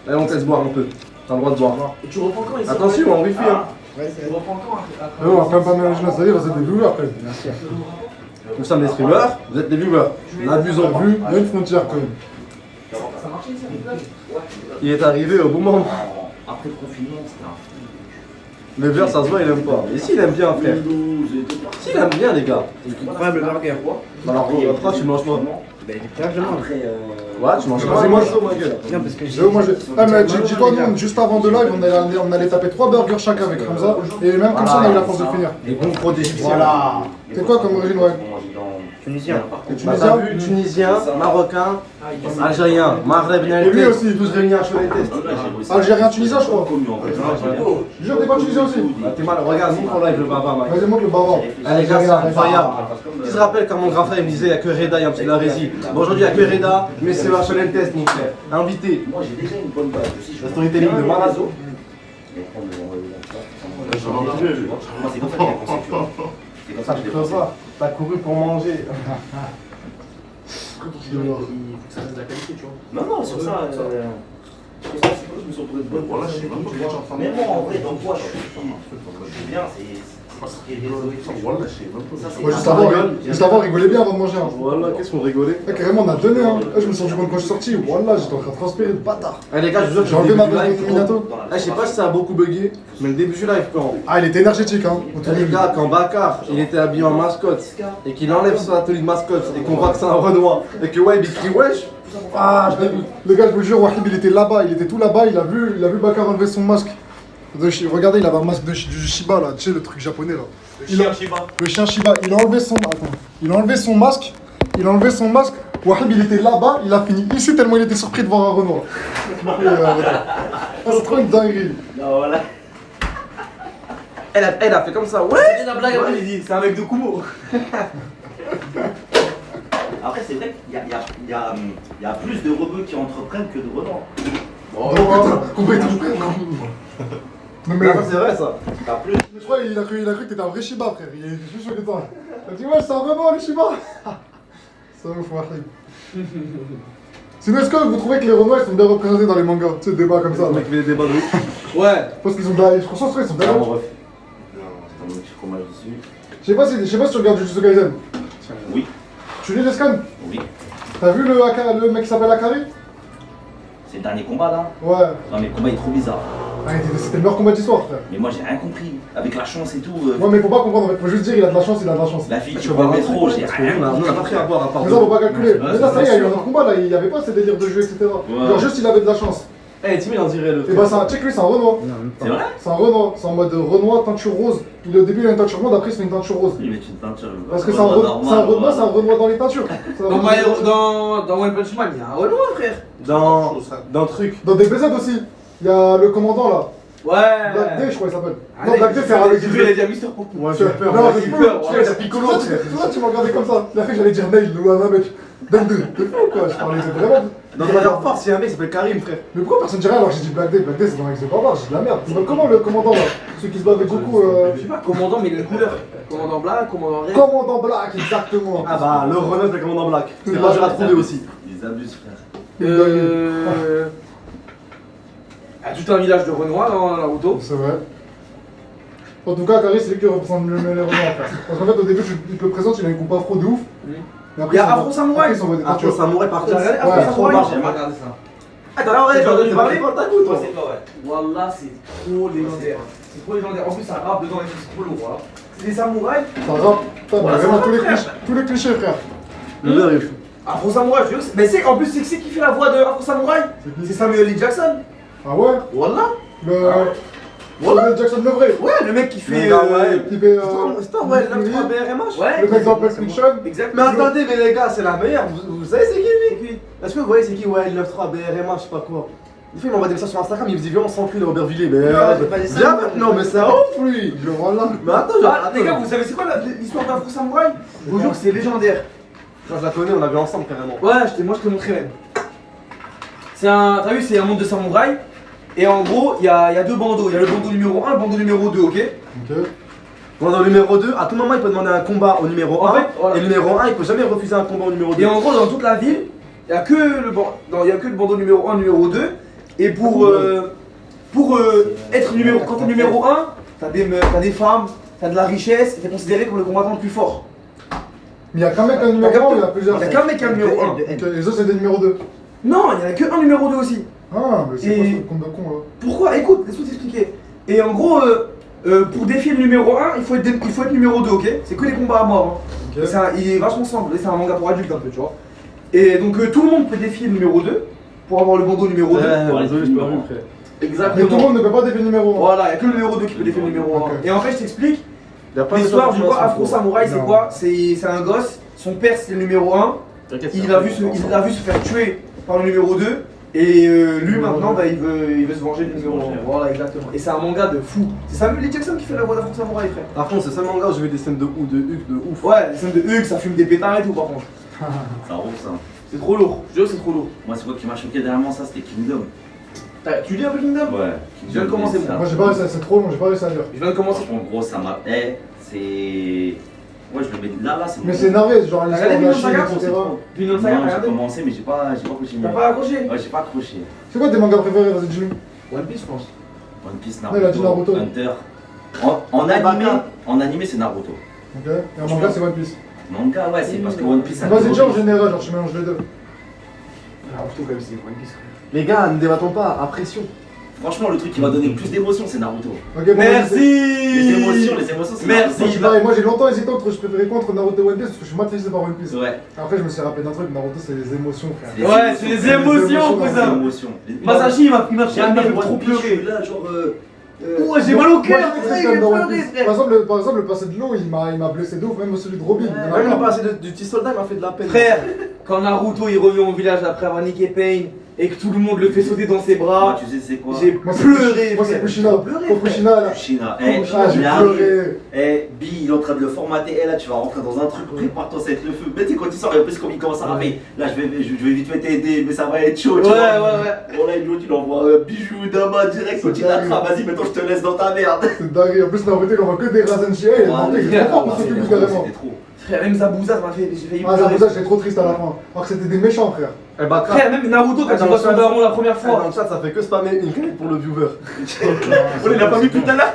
Allez, on te laisse boire un peu. T'as le droit de boire. Et tu reprends quand ici? Attention, en wifi hein. Tu reprends quand? Mais bon, on va quand même pas mélanger notre avis, c'est des viewers quand même. Nous sommes des streamers, vous êtes des viewers. N'abusons T'as pas. vu, il y a une frontière quand même. Ça marchait ici avec l'âge? Il est arrivé au bon moment. Après le confinement, c'était un fou. Le beurre, ça se voit, il aime pas. Et si, il aime bien, frère. Si, il aime bien, les gars. Incroyable burger, quoi. Alors, après, tu manges pas. Après, Ouais, tu manges pas. Vas-y, moi, ma gueule. Non, parce que j'ai. Moi, ah, mais dis-toi, nous, juste avant de live, on allait taper 3 burgers chacun avec Hamza. Et même comme ça, on a eu la force de finir. Des bons pros d'égyptiens. Voilà. C'est quoi comme origine, ouais? Tunisien. Bah, t'as vu, tunisien, marocain, algérien, maghreb, Et lui aussi. tous réunis à Cholet Test. Algérien, tunisien, je crois. Je jure, t'es pas tunisien aussi. Bah, t'es mal, regarde, montre live le baba, mec. Vas-y, montre le bavard. Ah, les gars, c'est incroyable. Qui se rappelle quand mon grand frère il me disait, il n'y a que Reda, il y a un petit de la résie. Bon, aujourd'hui, il n'y a que Reda, mais c'est la Cholet Test, mon frère. Invité. Moi j'ai déjà une bonne base. La storytelling de Marazo. Moi c'est comme ça que j'ai pensé, tu vois. C'est comme ça que je l'ai pensé. T'as couru pour manger. Il faut que ça reste de la qualité, tu vois. Non, sur ça. Je me suis retrouvé de bonne Voilà, je sais même pas comment tu es en train de Mais moi en vrai, donc moi je suis bien, c'est ce qui est réseau et tout. Ça, c'est Ouais, juste avant, on rigolait bien avant de manger. Hein. Voilà, qu'est-ce qu'on rigolait. Ah, carrément, on a donné. Hein. Ah, je me suis rendu compte quand je suis sorti. Voilà, j'étais en train de transpirer de bâtard. Ah, les gars, je vous jure, J'ai enlevé ma veste de live. Minato. Ah, je sais pas si ça a beaucoup bugué, mais le début du live, quand. Ah, il était énergétique. Hein. Au tout Les début. gars, quand Bakar il était habillé en mascotte et qu'il enlève son atelier de mascotte et qu'on voit que c'est un Renoir et que Wahib il crie wesh, Ah, le gars, je vous jure, Wahib, il était là-bas. Il était tout là-bas. Il a vu Bakar enlever son masque. Regardez, il avait un masque du Shiba là, tu sais, le truc japonais là. Le chien Shiba, il a enlevé son. Attends. Il a enlevé son masque. Wahib, il était là-bas, il a fini ici tellement il était surpris de voir un Renoir. Ah, c'est trop une dinguerie. Non, voilà. elle a fait comme ça, ouais. C'est la blague, après j'ai dit, c'est un mec de Kumo. Après, c'est vrai qu'il y a plus de rebeux qui entreprennent que de renards. Oh putain, complètement. Non mais. C'est vrai ça. T'as plus. Je crois qu'il a cru que t'étais un vrai Shiba, frère. Il est juste choqué de toi. Il a dit, ouais, c'est un Renoir, le Shiba. C'est ouf, Wahib. Sinon, est-ce que vous trouvez que les Renois ils sont bien représentés dans les mangas? Tu sais, des débats comme ça. Le mec fait des débats de ouf. Ouais. Parce qu'ils sont bien. Je pense qu'ils sont bien. Non, bref. Non, c'est un petit fromage dessus. Je sais pas si tu regardes Jujutsu Kaisen. Oui. Tu lis les scans? Oui. T'as vu le mec qui s'appelle Akari? C'est le dernier combat là. Ouais. Non, mais le combat est trop bizarre. Ah, c'était le meilleur combat d'histoire, frère. Mais moi j'ai rien compris. Avec la chance et tout. Ouais, mais faut pas comprendre, en fait. Faut juste dire, il a de la chance, il a de la chance. La fille, tu vois le métro, j'ai rien On compris. a pas pris à boire à part. Mais ça, faut pas calculer. Ouais, Mais là, ça y est, il y a eu c'est un combat là, il y avait pas ces délires de jeu, etc. Ouais. Genre, juste il avait de la chance. Eh, Timmy, on dirait le. Et bah, check lui, c'est un Renoir. C'est vrai? C'est un Renoir. C'est en mode Renoir, teinture rose. Au début, il a une teinture blonde, après, c'est une teinture rose. Il met une teinture. Parce que c'est un Renoir dans les teintures. C'est un Renoir. Dans One Punch Man, il y a un Renoir, frère. Dans le truc. Dans DBZ aussi, il y a le commandant là. Ouais. Black Day, je crois qu'il s'appelle. Non, Black Day, c'est avec J'ai vu, il a dit à Mister Popo. Moi j'ai peur. Non, j'ai j'ai peur. peur. Ouais, Piccolo, C'est vrai, tu m'as regardé comme ça. Il a fait que j'allais dire Nail ou un mec. Donne deux. T'es fou quoi, je parlais de vraiment. Dans Dragon Force, il y a un mec qui s'appelle Karim, frère. Mais pourquoi personne dit rien alors j'ai dit Black Day? Black Day, c'est dans Ex de Barbare, j'ai dit de la merde. C'est comment le commandant là? Celui qui se bat avec Goku. Je sais pas, commandant, mais il a une couleur. Commandant black, commandant red. Commandant Black, exactement. Ah bah, le Renault de commandant Black. C'est pas dur à trouver aussi. Ils abusent, frère. Il y a tout un village de Renoir dans Naruto. C'est vrai. En tout cas, Kari, c'est lui qui représente le meilleur Renoir. Parce qu'en fait, au début, il te le présente, il a une coupe afro de ouf. Et après, Il y a s'en va- Afro Samouraï. après, il s'envoie des Après, teintures. Samouraï par J'ai contre. regardé Ouais, Afro Samouraï, trop marrant. j'ai regardé ça. Ah, t'as regardé, J'ai entendu parler. T'as tout, toi. C'est quoi, ouais? Wallah, c'est trop légendaire. C'est trop légendaire. En plus, ça rappe dedans et tout, c'est trop lourd. Voilà. C'est des samouraïs. Ça rappe. Putain, mais Ouais, vraiment ça tous les rappe, clichés, tous les clichés, frère. Le vérif. Afro Samouraï, je veux dire. Mais c'est en plus, c'est qui fait la voix de Afro Samouraï? C'est Samuel L. Jackson. Ah ouais? Wallah. Samuel Jackson le vrai. Ouais, le mec qui fait. Le gars, ouais. Qui fait. C'est toi, ouais, le 3 BRMH. Ouais. Le mec dans Pulp Fiction. Exact. Mais attendez, mais les gars, c'est la meilleure. Vous savez c'est qui lui? Est-ce que vous voyez c'est qui? Ouais, le 9-3 BRMH, je sais pas quoi. Des fois, il m'envoie des messages sur Instagram, il me dit viens, on s'enfuit à Aubervilliers. Mais viens maintenant, mais c'est ouf lui. Je voilà. Mais attends, Ah, les gars, vous savez c'est quoi l'histoire d'Afro Samouraï? Je vous jure que c'est légendaire. je la connais, on l'a vu ensemble carrément. Ouais, moi je te montrerai même. C'est un. T'as vu, c'est un monde de samouraïs. Et en gros, il y a deux bandeaux. Il y a le bandeau numéro 1 et le bandeau numéro 2, ok? Ok. Dans le numéro 2, à tout moment, il peut demander un combat au numéro 1. En fait, voilà. Et le numéro 1, il peut jamais refuser un combat au numéro 2. Et en gros, dans toute la ville, il n'y a que le bandeau numéro 1, numéro 2. Et pour être numéro. Quand t'es numéro 1, t'as des meufs, t'as des femmes, t'as de la richesse, et t'es considéré comme le combattant le plus fort. Mais il y a qu'un mec un numéro 1 ou il y a plusieurs? Il y a qu'un mec qui a le numéro 1. Ok, les autres c'est des numéros 2. Non, il n'y en a que un numéro 2 aussi. Ah, mais c'est quoi Et- ce compte de con là? Pourquoi? Écoute, laisse-moi t'expliquer. Et en gros, pour défier le numéro 1, il faut être numéro 2, ok? C'est que les combats à mort. Hein. Ok. Il est vachement simple, c'est un manga pour adultes un peu, tu vois. Et donc tout le monde peut défier le numéro 2 pour avoir le bandeau numéro 2. Désolé, je peux pas frère. Exactement. Mais tout le monde ne peut pas défier le numéro 1. Voilà, il n'y a que le numéro 2 qui peut défier le numéro 1. Ok. Et en fait, je t'explique, Y a pas l'histoire du de quoi Afro Samouraï, c'est Non. quoi? C'est un gosse, son père c'est le numéro 1, il l'a vu se faire tuer par le numéro 2. Et lui maintenant bah, il veut se venger du numéro 1. Voilà exactement. Et c'est un manga de fou. C'est Samuel L. Jackson qui fait la voix d'Afro Samouraï frère. Par contre, c'est ça le manga où j'ai vu des scènes de ouf. Ouais, les scènes de Hulk, ça fume des pétards et tout par contre. Ça roule ça. C'est trop lourd, je jure c'est trop lourd. Moi, c'est quoi qui m'a choqué dernièrement, ça, c'était Kingdom. Tu lis un peu Kingdom? Ouais. Je viens de commencer, moi. Moi j'ai pas réussi, c'est trop long, j'ai pas réussi à lire. Je viens de commencer. Franchement, gros, ça m'a. C'est. Ouais, je le mets là, c'est Mais c'est énervé, genre T'as l'histoire regardé de la Vinland Chine, Saga, etc. Vinland Saga, Non, j'ai regardez. commencé, mais j'ai pas continué. T'as pas accroché? Ouais, j'ai pas accroché. C'est quoi tes mangas préférés, vas-y dis-nous? One Piece, je pense. One Piece, Ouais, il a dit Naruto. Hunter. En animé, c'est Naruto. Ok. Et en manga c'est One Piece. Manga, ouais, c'est parce que One Piece. ça Vas-y fait dis en beaucoup. général, genre tu mélanges les deux. Naruto, quand même, c'est One Piece. Les gars, ne débattons pas, à pression. Franchement, le truc qui m'a donné le plus d'émotion, c'est Naruto. Ok, bon, Les Merci! émotions, c'est Merci. Pareil, moi j'ai longtemps hésité entre je préférais contre Naruto et One Piece parce que je suis matrixé par One Piece. Ouais. Après je me suis rappelé d'un truc, Naruto c'est les émotions frère. Les Ouais, c'est les émotions, Les cousin! émotions. Masashi, il m'a Jamais fait One trop Piece, je pleurer. suis là, genre. Ouais, j'ai mal au cœur, Moi, putain, j'ai il comme dans m'a One pleuré, Piece. frère! Par exemple, le passé de l'eau, il m'a blessé de ouf, même celui de Robin. Il y en a Même le plein. passé du petit soldat m'a fait de la peine. Frère, quand Naruto il revient au village après avoir niqué Pain et que tout le monde le fait sauter dans ses Moi, bras, tu sais, c'est quoi? j'ai Moi, c'est pleuré, Moi c'est frère. Kushina. J'ai pleuré, Pour frère. Kushina là. China. Ah, j'ai pleuré. Bi, il est en train de le formater. Et là, tu vas rentrer dans un truc. Prépare-toi, ça va être le feu. Mais tu sais, quand il sort, et en plus, comme il commence à rapper, là, je vais vite fait t'aider, mais ça va être chaud. Ouais, tu vois. ouais. Bon, là, il envoie un bijou d'Ama direct. Quand il l'attrape, vas-y, maintenant, je te laisse dans ta merde. C'est dingue. En plus, Naruto il envoie que des Rasen Shia et Naruto il est trop fort pour s'occuper carrément. C'était trop. Frère, même Zabuza, ça m'a fait. J'ai failli Ah, pleurer. ça, j'étais trop triste à la fin. Alors que c'était des méchants frère. Eh bah, Frère, même Naruto, quand Ah, il dans voit le son chat. daron la première Dans fois. le chat, ça fait que spammer une clé pour le viewer. On l'a pas mis tout à l'heure.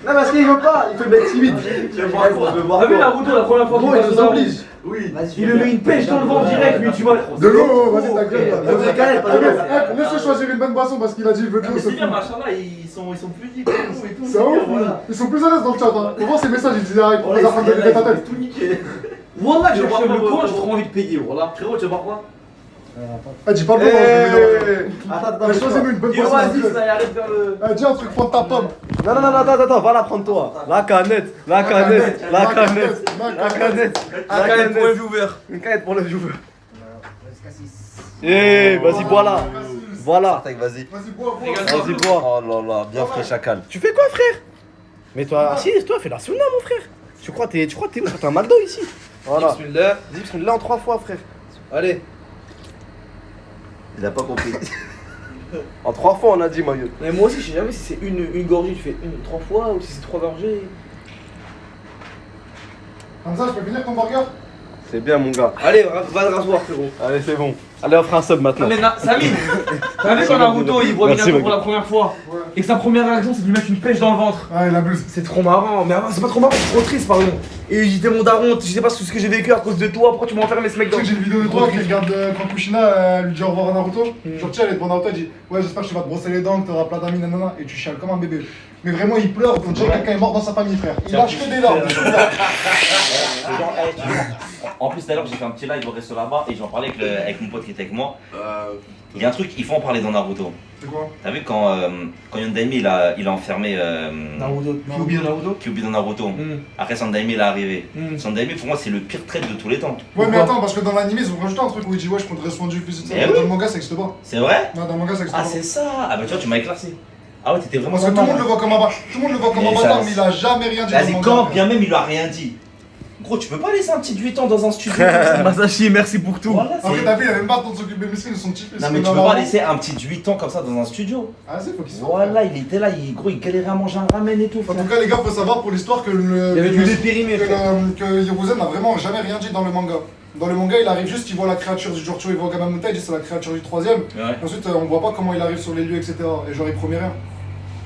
Non, parce qu'il veut pas, il fait le mec timide. Je vais voir quoi. T'as vu Naruto la première fois qu'il Gros, voit il son nous daron? oblige. Oui. Il lui met une pêche dans le ventre direct, lui, tu vois. De l'eau, vas-y ta gueule là. Vas-y, Khaled, pas de gueule. Laisse-le choisir une bonne boisson parce qu'il a dit il veut de l'eau. Mais c'est c'est bien, tout. machin là, ils sont plus libres et tout. C'est ouf, ils sont plus à l'aise dans le chat. Hein. Faut voir ces messages, ils disent arrête, on les a fait de ta tête. tout niqué. Wallah, Je je vois lève pas, le coin, moi, j'ai trop envie de payer, voilà. Frérot, tu veux voir quoi? Ah, dis pas le nom, je vais le Attends, choisis-nous une bonne Dis boisson. oasis là, il arrête de faire le. Ah, dis un truc, prends ta pomme. Non, va la prendre toi. La canette. La canette. Une canette pour le viewer. Eh, vas-y, bois là. Voilà. Vas-y. Vas-y, bois, bois. Vas-y, bois. Oh là là, bien frais chacal. Tu fais quoi, frère? Mais toi, assieds-toi, fais la sunna, mon frère. Tu crois t'es où? T'as un mal d'eau ici. Voilà. Bismillah. Dis bismillah en 3 fois, frère. Allez. Il a pas compris. En 3 fois, on a dit, Maillot. Mais moi aussi, je sais jamais si c'est une gorgée, tu fais 3 fois ou si c'est 3 gorgées. Comme ça, je peux finir ton burger? C'est bien, mon gars. Allez, va le rasoir, frérot. Allez, c'est bon. Allez, on fera un sub maintenant. Mais Samy, t'as vu quand Naruto il voit Merci, Minato pour Maguire. la première fois Ouais. et que sa première réaction c'est de lui mettre une pêche dans le ventre. Ah, il abuse. C'est trop marrant, mais c'est pas trop marrant, c'est trop triste, pardon. Et j'étais mon daron, je sais pas ce que j'ai vécu à cause de toi, pourquoi tu m'as enfermé ce mec Tu dans. sais que j'ai une vidéo de toi qui regarde quand Kushina lui dit au revoir à Naruto. Genre, tiens, elle est devant Naruto, elle dit ouais, j'espère que tu vas te brosser les dents, que t'auras plein d'amis, nanana, et tu chiales comme un bébé. Mais vraiment, il pleure, on dirait que quelqu'un est mort dans sa famille, frère. Il lâche que des larmes. En plus, tout à l'heure, j'ai fait un petit live au resto là-bas et j'en parlais avec mon pote qui était avec moi. Il y a un truc, il faut en parler dans Naruto. C'est quoi? T'as vu quand Yondaime il a enfermé Naruto, Kyuubi dans Naruto. Kyuubi dans Naruto. Après Sandaime il est arrivé. Sandaime pour moi c'est le pire trait de tous les temps. Ouais, mais attends, parce que dans l'animé, ils ont rajouté un truc où il dit ouais, je prendrais soin du fils et tout ça. Mais Dans oui. le manga, ça existe pas. C'est vrai? Non, dans le manga, ça existe Ah pas. c'est ça. Ah bah tu vois tu m'as éclairci. Ah ouais t'étais vraiment Parce que tout le monde le voit comme un tout le monde le voit comme un Mais bâtard, ça- mais il a jamais rien dit dans le Vas-y manga. quand bien même il lui a rien dit. Gros tu peux pas laisser un petit de 8 ans dans un studio comme ça. Masashi, merci pour tout. Voilà, Après, c'est- t'as vu, il a même pas le temps de s'occuper de son petit fils. Non mais tu peux pas laisser un petit de 8 ans comme ça dans un studio. Ah, c'est faut qu'il soit. Voilà il était là, gros il galérait à manger un ramen et tout. En tout cas, les gars, faut savoir pour l'histoire que Il y avait du lait périmé, frère. que Hiruzen n'a vraiment jamais rien dit dans le manga. Dans le manga, il arrive juste, il voit la créature du Jocho, il voit Gamamota, il dit c'est la créature du troisième. Ouais. Et ensuite, on voit pas comment il arrive sur les lieux, etc. Et genre, il promet rien.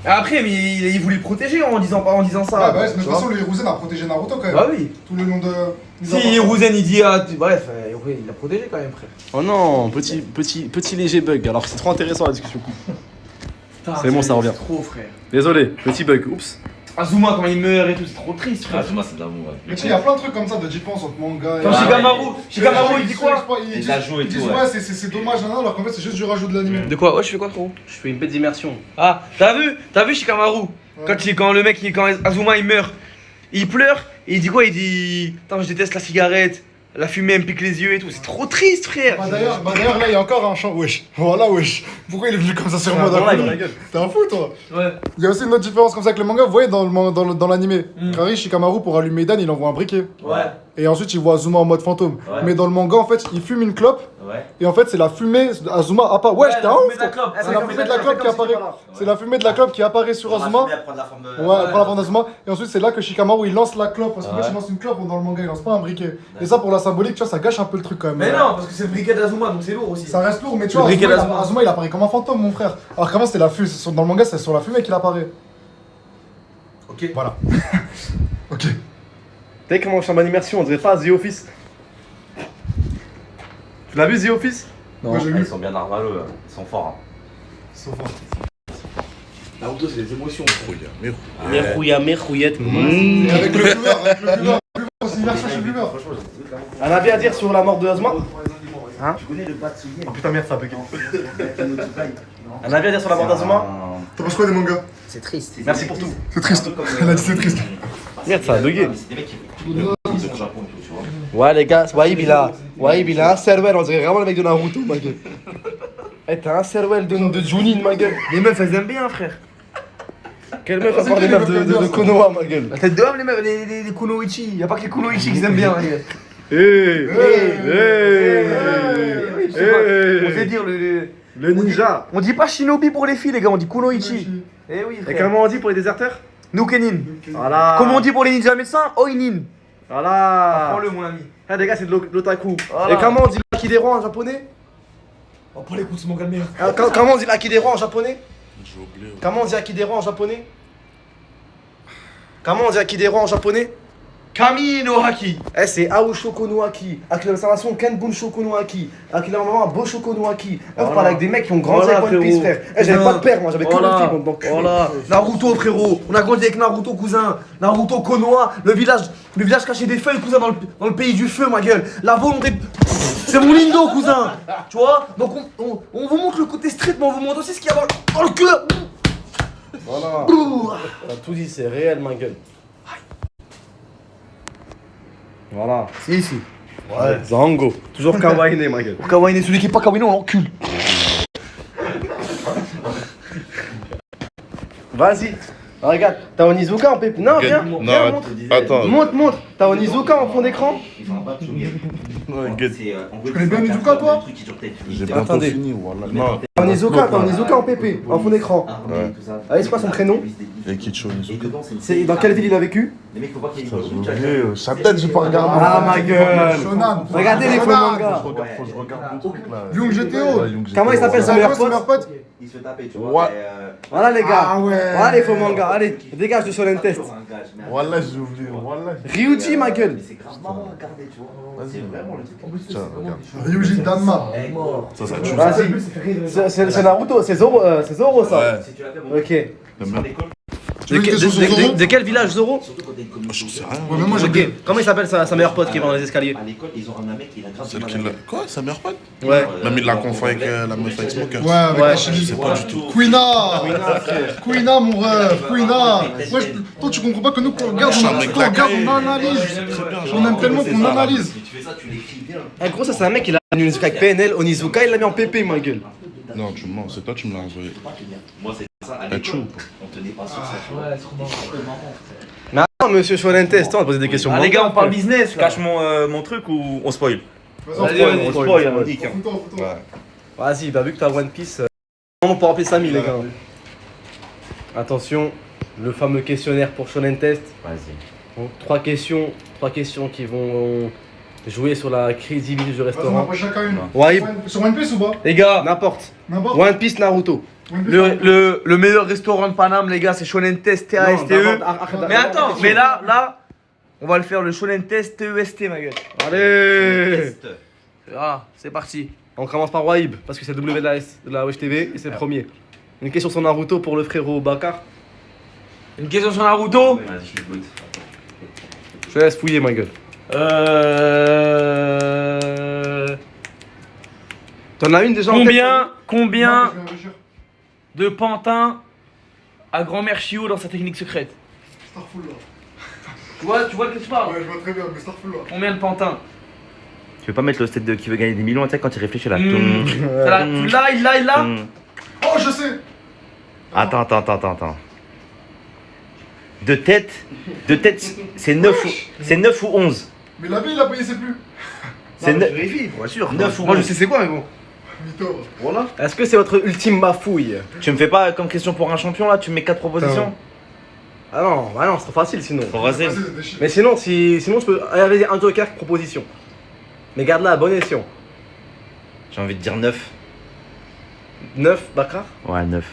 Après, mais il voulait le protéger en disant ça. Ah, bah ouais, mais de tu toute vois. façon, le Hiruzen a protégé Naruto quand même. Bah oui. Tout le long de. Si Hiruzen il dit bref, il l'a protégé quand même, frère. Oh non, petit léger bug, alors que c'est trop intéressant la discussion. Putain, C'est bon, ça revient. Trop, frère. Désolé, petit bug, oups. Azuma quand il meurt et tout, c'est trop triste, frère. Azuma, c'est d'amour. Mais tu sais, il y a plein de trucs comme ça de différence entre manga et. Quand Shikamaru, il dit quoi? Ils la joue et disent tout, ouais, c'est dommage, alors qu'en fait, c'est juste du rajout de l'anime. De quoi? Ouais, je fais quoi, frérot? Je fais une bête d'immersion. Ah, t'as vu Shikamaru? Quand le mec, quand Azuma il meurt, il pleure et il dit quoi? Il dit attends, je déteste la cigarette, la fumée elle me pique les yeux et tout, c'est trop triste, frère. Bah d'ailleurs, là, il y a encore un chant. Wesh, voilà, wesh. Pourquoi il est venu comme ça sur moi d'un coup? T'es un fou, toi? Ouais. Il y a aussi une autre différence comme ça avec le manga. Vous voyez, dans l'anime, Kari Shikamaru, pour allumer Dan, il envoie un briquet. Ouais. Et ensuite, il voit Azuma en mode fantôme. Ouais. Mais dans le manga, en fait, il fume une clope. Ouais. Et en fait, c'est la fumée. Azuma apparaît. Wesh, t'es un ouf! la clope. C'est la fumée de la clope qui apparaît. C'est la fumée de la clope qui apparaît sur Azuma. Elle prend la forme de... Ouais, elle prend la forme d'Azuma. Et ensuite, c'est là que Shikamaru il lance la clope. Parce que moi, il lance une clope dans le manga, il lance pas un briquet. Et ça, pour la symbolique, tu vois, ça gâche un peu le truc quand même. Mais non, parce que c'est le briquet d'Azuma, donc c'est lourd aussi. Ça reste lourd, mais tu Le vois, briquet Azuma, d'Azuma. Azuma, il apparaît comme un fantôme, mon frère. Alors qu'avant, c'était la fumée. Dans le manga, c'est sur la fumée qu'il apparaît. Ok. Voilà. Ok. T'as vu comment je suis en bonne immersion, on dirait pas The Office. Tu l'as vu The Office? Non, j'ai Ils vu. sont bien narvaleux, ils sont forts. Naruto, c'est des émotions. Merrouillette. Et avec le viewer, c'est une immersion chez le viewer. Un avis à dire sur la mort de Azuma? Tu connais le Batsugen? Oh putain, merde, ça a bugué. Un avis à dire sur la mort d'Azuma? T'en penses quoi des mangas? C'est triste. Merci pour tout. C'est triste. Elle a dit c'est triste. Merde, ça a bugué. C'est des mecs qui ils sont au Japon et tout, tu vois. Ouais, les gars, Wahib il a un cervelle, on dirait vraiment le mec de Naruto, ma gueule. Eh, t'as un cervelle de Junin, ma gueule. Les meufs, elles aiment bien, frère. Quelle meuf à part des meufs de Konoha, ma gueule. La tête de homme, les meufs, les Kunoichi. Y'a pas que les Kunoichi qui aiment bien, les gars. On sait dire Le ninja. On dit pas Shinobi pour les filles, les gars, on dit Kunoichi. Eh oui, Et frère. comment on dit pour les déserteurs? Nukenin. Voilà. Comment on dit pour les ninjas médecins? Oinin. Voilà. Prends-le, mon ami. Ah, les gars, c'est de l'otaku. Voilà. Et comment on dit l'Akidero en japonais? Oh, pas les coups, c'est mon calme. Comment on dit l'Akidero en japonais? J'ai oublié. Comment on dit Akidero en japonais? Comment on dit Akidero en japonais? Kami no Haki. Eh, c'est Aoshoko no Aki. Avec l'observation Kenbun Shoko no Aki. Avec l'observation Boshoko no Aki. On parle avec des mecs qui ont grandi avec One Piece, frère. Eh, j'avais pas de père, moi, j'avais que le film. Donc, Voilà. Naruto, frérot. On a grandi avec Naruto, cousin. Naruto, Konoha. Le village caché des feuilles, cousin, dans le pays du feu, ma gueule. La volonté. C'est mon lindo, cousin. Tu vois? Donc, on vous montre le côté street, mais on vous montre aussi ce qu'il y a dans le cœur. Voilà. T'as tout dit, c'est réel, ma gueule. Voilà. Si, si. Ouais. Zango. Toujours kawaii, ma gueule. Kawaii, celui qui est pas Kawaii, on l'encule. Vas-y. Regarde, t'as Onizuka en PP. Non, viens. Non, Viens, montre. attends. Montre. T'as Onizuka en fond d'écran. Ils ont un Batsugen. Tu connais bien Nizuka, toi? J'ai bientôt Attendez. fini, voilà. Non, T'as Onizuka en PP, en fond d'écran. Ouais. Allez, c'est quoi son prénom? et Kicho Nizuka. C'est dans quelle ville il a vécu? Les mecs, faut pas qu'il y ait Ça, une j'ai oublié, sa tête, j'ai pas regardé. Ah, ma gueule. Shonan. Regardez les faux mangas. Faut que je regarde le truc là. Young GTO. Ouais, Young Comment il s'appelle C'est son quoi meilleur son meilleur pote? pote? Il se fait taper, tu Ouais. vois. Voilà les gars. Ah ouais. Voilà les faux mangas. Allez, dégage de Shonen Test. Voilà, j'ai oublié. Voilà. Ryuji, ma gueule. Mais c'est grave marrant à regarder, tu vois. C'est vraiment le truc. Tiens, regarde. Ryuji Danma. Elle est morte. Ça serait tué. Vas-y. C'est Naruto, c'est Zoro ça. Ouais. Si tu l'as fait, mon Ok. T'aimes bien? Tu veux une question sur Zoro? De quel village Zoro? surtout quand t'es une communauté. J'en sais rien. Ouais, mais moi j'ai Ok. Comment il s'appelle sa meilleure pote qui va dans les escaliers? À l'école, ils ont un mec qui a grave Celle qui l'a. Quoi, sa meilleure pote? Ouais. Même il l'a confondu avec la meuf avec Smoker. Ouais, avec Ouais. Ashili. Je sais pas du tout. Queena. Queena, mon rêve. Queena. Ouais, toi, tu comprends pas que nous, quand on regarde, Je suis un mec quand on regarde, claqué. on analyse. Très bien, On aime tellement qu'on analyse. Si tu fais ça, tu l'écris bien. En gros, ça c'est un mec, il a mis Onizuka avec PNL, Onizuka, il l'a mis en PP, ma gueule. Non, tu mens, c'est toi, tu me l'as envoyé. Moi, c'est ça. À Eh, l'école, chou. on tenait pas sur ça, tu vois. Mais attends, monsieur Shonen Test, on va poser des questions. Ah, les gars, on parle business. Je cache mon truc ou on spoil? Vas-y, on spoil, on dit. Fous-toi, fous-toi. Vas-y, bah vu que t'as One Piece, on peut appeler Samy, les gars. Attention, le fameux questionnaire pour Shonen Test. Vas-y. Bon, trois questions qui vont jouer sur la crédibilité du Vas-y, on restaurant. approche chacun une. Ouais, Sur One Piece ou pas? les gars, n'importe. N'importe. One Piece, Naruto. One Piece, Le meilleur restaurant de Paname, les gars, c'est Shonen Test TASTE. Mais attends, mais là, on va le faire le Shonen Test TEST, ma gueule. Allez. Voilà, c'est parti. On commence par Wahib, parce que c'est le W de la Wesh TV et c'est le premier. Une question sur Naruto pour le frérot Bakar. Une question sur Naruto. Vas-y, je l'écoute. Je te laisse fouiller, ma gueule. T'en as une déjà en tête? Combien de pantins a grand-mère Chio dans sa technique secrète? Starful là. Tu vois de quoi tu parles? Ouais, je vois très bien, mais Starful là. Combien de pantins? Tu veux pas mettre le stade de qui veut gagner des millions, tu sais, quand il réfléchit là. Tu l'as, il l'a. Oh, je sais. Attends. De tête, c'est 9 ou 11. Mais la vie, il a payé, c'est plus. C'est Je vérifie, pour être sûr. 9 ou Moi je 11. sais c'est quoi mais bon. Mytho. Voilà. Est-ce que c'est votre ultime bafouille? Tu me fais pas comme question pour un champion là, tu me mets 4 propositions. Ah non, c'est trop facile sinon. Trop facile. Vas-y, c'est des chiffres. Mais sinon, sinon je peux aller un joker proposition. Mais garde-la à bon escient. J'ai envie de dire 9. 9, Bakar. Ouais, 9.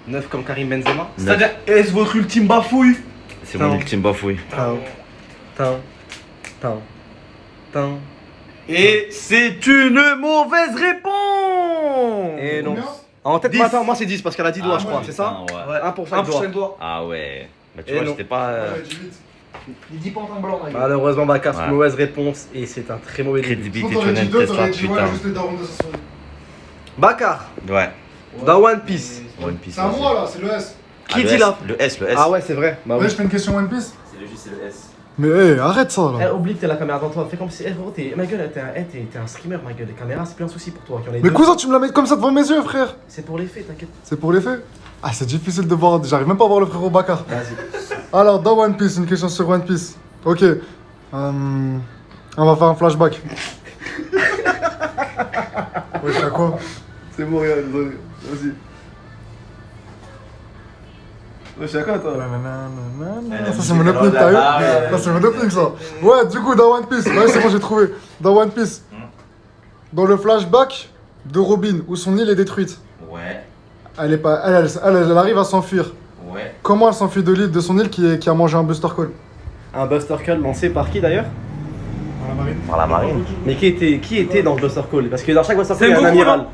9 comme Karim Benzema. C'est-à-dire, est-ce votre ultime bafouille? C'est mon Non. ultime bafouille. Tin. Et c'est une mauvaise réponse. Et non. Combien En tête, 10. attends, moi c'est 10 parce qu'elle a 10 doigts, je crois, ouais, c'est ça? Ouais. 1 pour Un chaque pour chaque doigt. doigt. Ah ouais. Bah tu Et vois, non. j'étais pas Ouais, dis vite. Il dit pantins blancs. Malheureusement, Bakar, c'est Ouais. une mauvaise réponse et c'est un très mauvais début. Sinon, crédibilité t'aurais dit channel 2, test là, t'aurais dit ouais, putain. juste les darons de sa souris. Bakar, Ouais. dans One Piece, One Piece. C'est à vas-y. moi là, c'est le S. qui le dit S, là? Le S. Ah ouais, c'est vrai. Bah Ouais, oui. je fais une question One Piece. C'est le J, c'est le S. Mais hé, arrête ça Eh, là. oublie que t'as la caméra devant toi. Fais comme si. Eh, gros, ma gueule, t'es un streamer, ma gueule. Les caméras, c'est plus un souci pour toi. Mais cousin, tu me la mets comme ça devant mes yeux, frère. C'est pour les faits, t'inquiète. C'est pour les faits. Ah, c'est difficile de voir, j'arrive même pas à voir le frérot Bakar. Vas-y. Alors, dans One Piece, une question sur One Piece. Ok. On va faire un flashback. Ouais, c'est à quoi? C'est bon, regarde, désolé. Vas-y. Ouais, je suis à quoi, toi? Ça, c'est mon opening, t'as vu? Ça, c'est mon opening, ça. Ouais, du coup, dans One Piece. Ouais, c'est bon, j'ai trouvé. Dans One Piece. Dans le flashback de Robin, où son île est détruite. Ouais. Elle arrive à s'enfuir. Ouais. Comment elle s'enfuit de l'île, de son île qui a mangé un Buster Call? Un Buster Call lancé par qui d'ailleurs? Par la marine. Mais qui était dans le Buster Call? Parce que dans chaque Buster Call, il y a un Sengoku, amiral. non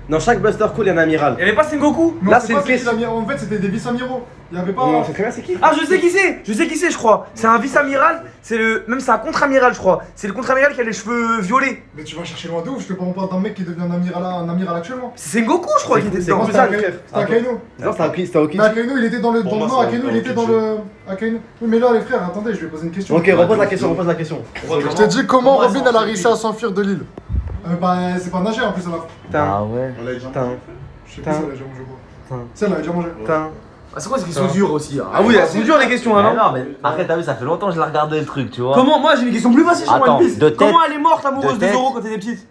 Dans chaque Buster Call, il y a un amiral. Il y avait pas Sengoku? Non, Là, c'est c'est pas une c'est qui question. l'amiral. En fait, c'était des vice-amiraux. Il y avait pas. On sait très bien c'est qui. Ah, je sais qui c'est, je crois. C'est un vice-amiral, même c'est un contre-amiral, je crois. C'est le contre-amiral qui a les cheveux violets. Mais tu vas chercher loin de ouf, je te parle pas d'un mec qui devient un amiral actuellement. C'est Sengoku, je crois, qui était C'est dedans. comme ça, frère. C'était Akainu. Non, c'était Aokiji. Mais Akainu, il était dans le. Pour moi, Non, c'est Akainu, il était dans Aokiji. le. Akainu. Oui, mais là, les frères, attendez, je vais poser une question. Ok, repose la question. Je t'ai dit comment Robin elle a réussi à s'enfuir de l'île. Bah, c'est pas nager en plus, elle a. Tin, ouais. Elle a déjà tin, Je sais pas si elle a déjà mangé quoi. Si, elle a déjà mangé. tin. Ah, c'est quoi ces questions dures aussi? Ah oui, elles sont dures les questions, hein, non? non, mais arrête, t'as vu, ça fait longtemps que je l'ai regardé le truc, tu vois. Comment? Moi j'ai une question plus facile sur Attends, One Piece. de tête- Comment elle est morte l'amoureuse de de tête- Zoro quand elle était petite?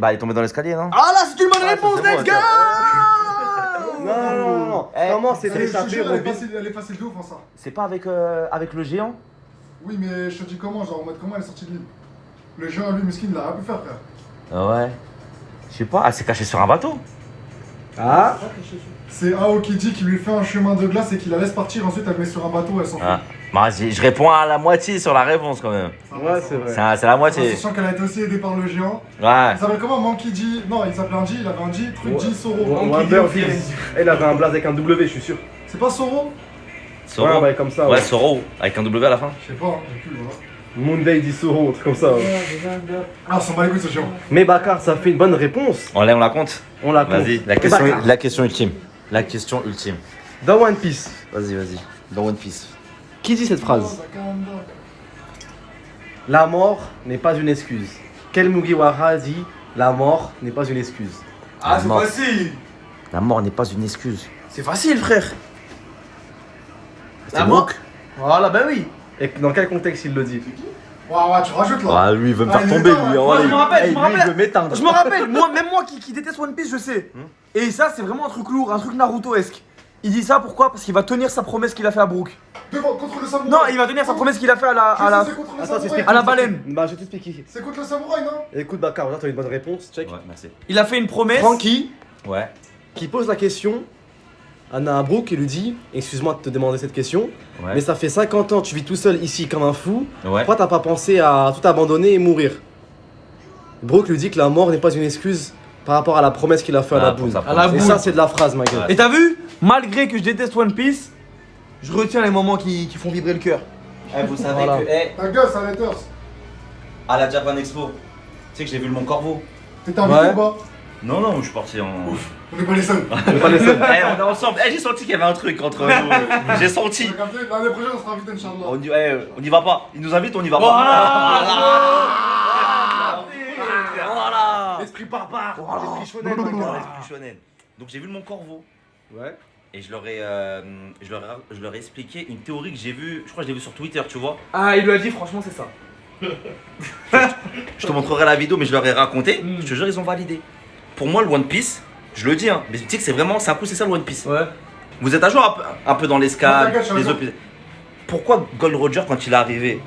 Bah, il est tombé dans l'escalier, non? Ah là, c'est une bonne réponse, c'est let's bon, go! Non. Eh, Comment c'est Je te échappé jure, Robin? elle est facile de ouf en ça. C'est pas avec le géant? Oui, mais je te dis comment, genre en mode comment elle est sortie de l'île. Le géant, lui, miskin, il a rien pu faire, frère. Ouais. Je sais pas, elle s'est cachée sur un bateau. Ah. C'est Aokiji qui lui fait un chemin de glace et qui la laisse partir, ensuite elle le met sur un bateau, elle s'enfuit. Ah. Bah, je réponds à la moitié sur la réponse quand même. Ouais, c'est vrai. C'est la moitié. Sachant qu'elle a été aussi aidée par le géant. Ouais. Il s'appelle comment? Monkey G? Non, il s'appelait un G, il avait un G, truc G, Soro. Wonder Viz. Elle avait un blaze avec un W, je suis sûr. C'est pas Soro? Soro. Ouais, comme ça. Ouais, Soro, avec un W à la fin. Je sais pas, hein, j'ai plus, voilà. Monday dit Soro, un truc comme ça. Ouais. Ah, on s'en bat les couilles ce géant. Mais Bakar, ça fait une bonne réponse. On la compte. On la compte. Vas-y, Bakar. la question ultime. La question ultime. Dans One Piece, Vas-y. Dans One Piece. qui dit cette phrase? La mort n'est pas une excuse. Quel Mugiwara dit la mort n'est pas une excuse? Ah, c'est mort. facile! La mort n'est pas une excuse. C'est facile, frère! C'est Brook. Voilà, bah oui! Et dans quel contexte il le dit? Ouais, tu rajoutes là. Ah, lui, il veut me Ah, faire il est tomber, dedans, lui. là. Moi, je me rappelle, Hey, je me lui, il rappelle. veut m'éteindre. Je me rappelle, même moi qui déteste One Piece, je sais. Et ça, c'est vraiment un truc lourd, un truc Naruto-esque. Il dit ça pourquoi? Parce qu'il va tenir sa promesse qu'il a fait à Brook. Contre le samouraï. Non, il va tenir sa promesse qu'il a fait à la. C'est contre le Attends, samouraï. t'expliques. À la baleine. Bah, je t'explique. C'est contre le samouraï, non? Écoute, Bakar, regarde, t'as une bonne réponse. Check. Ouais, merci. Il a fait une promesse. Frankie, Ouais. qui pose la question à Naabrook qui lui dit: excuse-moi de te demander cette question, Ouais. mais ça fait 50 ans, tu vis tout seul ici comme un fou. Ouais. Pourquoi t'as pas pensé à tout abandonner et mourir? Brook lui dit que la mort n'est pas une excuse par rapport à la promesse qu'il a fait à Ah, la pour boule. sa À la Et boule. ça, c'est de la phrase, ma gueule. Ouais. Et t'as vu? Malgré que je déteste One Piece, Je retiens les moments qui font vibrer le cœur. Eh, vous savez Voilà. que, eh, Ta gueule, ça Haters. à la Japan Expo, tu sais que j'ai vu le Mont Corvo. T'es invité Ouais. ou pas? Non, non, je suis parti en. On est pas les seuls. On est pas les seuls. Eh, on est ensemble. Eh, j'ai senti qu'il y avait un truc entre nous. J'ai senti. L'année prochaine, on sera invité, Inch'Allah. On y va pas. Il nous invite, on y va pas. Voilà. Esprit barbare. Esprit Voilà, shonen. l'esprit shonen. Donc j'ai vu le Mont Corvo. Ouais. Et je leur ai expliqué une théorie que j'ai vue, je crois que je l'ai vue sur Twitter, tu vois. Ah, il lui a dit, franchement, c'est ça. Je te montrerai la vidéo, mais je leur ai raconté. Je te jure, ils ont validé. Pour moi, le One Piece, je le dis, hein, mais tu sais que c'est vraiment, c'est un coup, c'est ça le One Piece. Ouais. Vous êtes à jour un peu dans l'escale, Ouais, t'inquiète, les je autres. Pourquoi Gold Roger, quand il est arrivé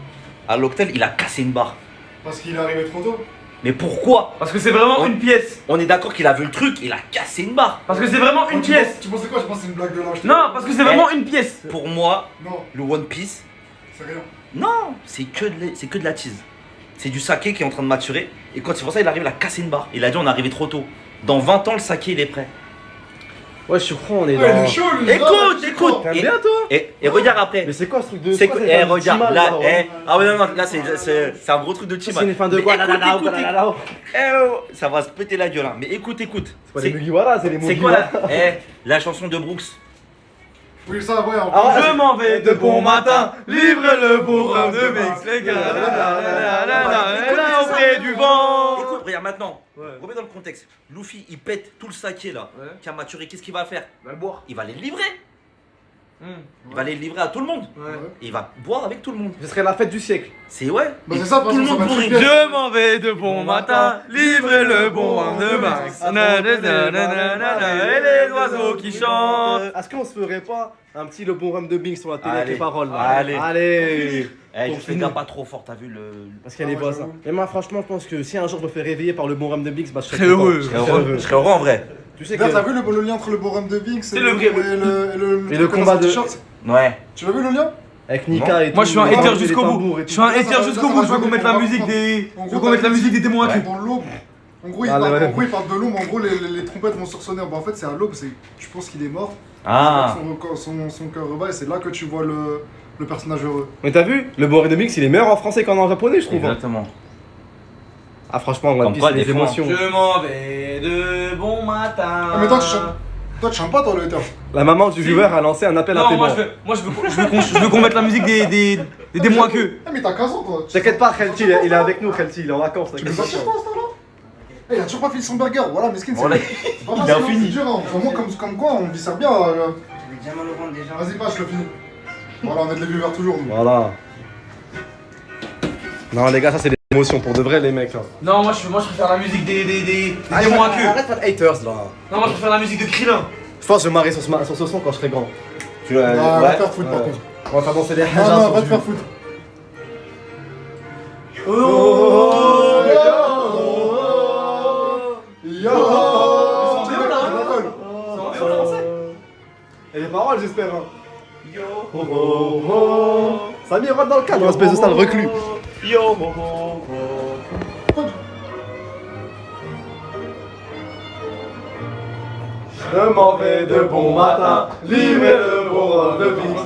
à l'Octel, il a cassé une barre? Parce qu'il est arrivé trop tôt. Mais pourquoi? Parce que c'est vraiment une pièce. On est d'accord qu'il a vu le truc, il a cassé une barre. Parce que c'est vraiment une pièce. Tu pensais quoi? Je pense que c'est une blague de lâche. Non, parce que c'est vraiment une pièce. Pour moi, Non, le One Piece, c'est rien. non, c'est que de la tease. C'est du saké qui est en train de maturer. Et quand c'est pour ça, il arrive, il a cassé une barre. Il a dit, on est arrivé trop tôt. Dans 20 ans, le saké, il est prêt. Ouais, je crois on est Ouais, il dans. est chaud, lui. Écoute. T'aimes bien toi? Et regarde après. Mais c'est quoi ce truc de. C'est quoi, quoi? ces Eh, fans de regarde, Timal, là, ouais. ah ouais, non, là, c'est un gros truc de team. C'est une fin de Mais quoi? écoute, ça va se péter la gueule, hein. Mais écoute. C'est pas les Mugiwara, c'est les C'est quoi Mugiwara. la chanson de Brooks? Oui, ça, ouais, en Ah, Je m'en vais de bon matin, livre le beau rhum de mix, les gars. Là, auprès du vent. Écoute, regarde maintenant. Remets dans le contexte. Luffy, il pète tout le saké là, Ouais. qui a maturé. Qu'est-ce qu'il va faire? On va le boire. Il va les livrer. Il va les livrer à tout le monde. Ouais. Et il va boire avec tout le monde. Ce serait la fête du siècle. C'est ouais. Bah, Et c'est ça, parce tout le que ça monde va pourrit. être bien. Je m'en vais de bon matin, livrer le bon rhum de Max. Et les oiseaux qui chantent. Est-ce qu'on se ferait pas un petit le bon rhum de Bing sur la télé avec Allez. les paroles là? Allez. Allez. Eh, Pour je fais finir. gaffe pas trop fort, t'as vu le. Parce qu'elle est Ah ouais, pas ça. j'avoue. Mais moi franchement je pense que si un jour je me fais réveiller par le bon rhum de Bix, bah je serais Très content. heureux. Je Je serais serais heureux. Je serais heureux en vrai. Tu sais D'ailleurs, t'as que. vu le lien entre le Borum de Vinx C'est le vrai- Et le combat de- Ouais. Tu l'as vu le lien? Avec Nika et tout. Moi je suis un les hater tambours, jusqu'au les bout. tambours et Je tout. suis un Ça, hater ça, jusqu'au ça, bout. ça, Je veux ça, qu'on mette ça, la musique ça, des. En Je gros, veux qu'on mette la musique des démons à cul. Dans l'aube. En gros, il Ah, parle, ouais. en gros, il parle de l'aube, en gros, les trompettes vont sursonner. Bah, en fait, c'est à l'aube, je pense qu'il est mort. Ah. Son cœur rebat, et c'est là que tu vois le personnage heureux. Mais t'as vu? Le bon rhum de Bix il est meilleur en français qu'en japonais je trouve. hein. Exactement. Ah franchement, One Comme Piece quoi, c'est des des fois, émotions. Je m'en vais de bon matin. Ah, mais toi, tu chantes pas, toi, le hater. La maman du viewer a lancé un appel à Non, témoins. je veux qu'on mette la musique des démons à queue. Ah, mais t'as 15 ans, toi. T'inquiète pas, Khelti, il est avec nous, Khelti, il est en vacances. Tu t'inquiète veux pas. sortir, toi, à ce temps-là? Eh, il a toujours pas fini son burger. Voilà, Meskin, Voilà. c'est pas Il a facile, hein, fini. c'est dur, hein. Vraiment, comme quoi, on vit ça bien. Je vais déjà mal au ventre déjà. Vas-y, passe, je le finis. Voilà, on aide les viewers toujours. nous. Voilà. Non les gars, ça c'est des émotions pour de vrai les mecs là. Non, moi je préfère la musique des démons à queue. Arrête pas de haters là. Non, moi je préfère la musique de Krillin. Je pense que je vais marrer sur ce son quand je serai grand. Tu vois, Ah, va te faire foutre, par ouais. contre. On va faire danser les Non, hajas non, sur va te du- faire foutre. Oh, Yo! Et les paroles j'espère hein. Yo ho ho ho. Samy rentre dans le cadre, espèce de sale reclus. Yo ho ho ho. Je m'en vais de bon matin, livrer le bon rhum de Bix.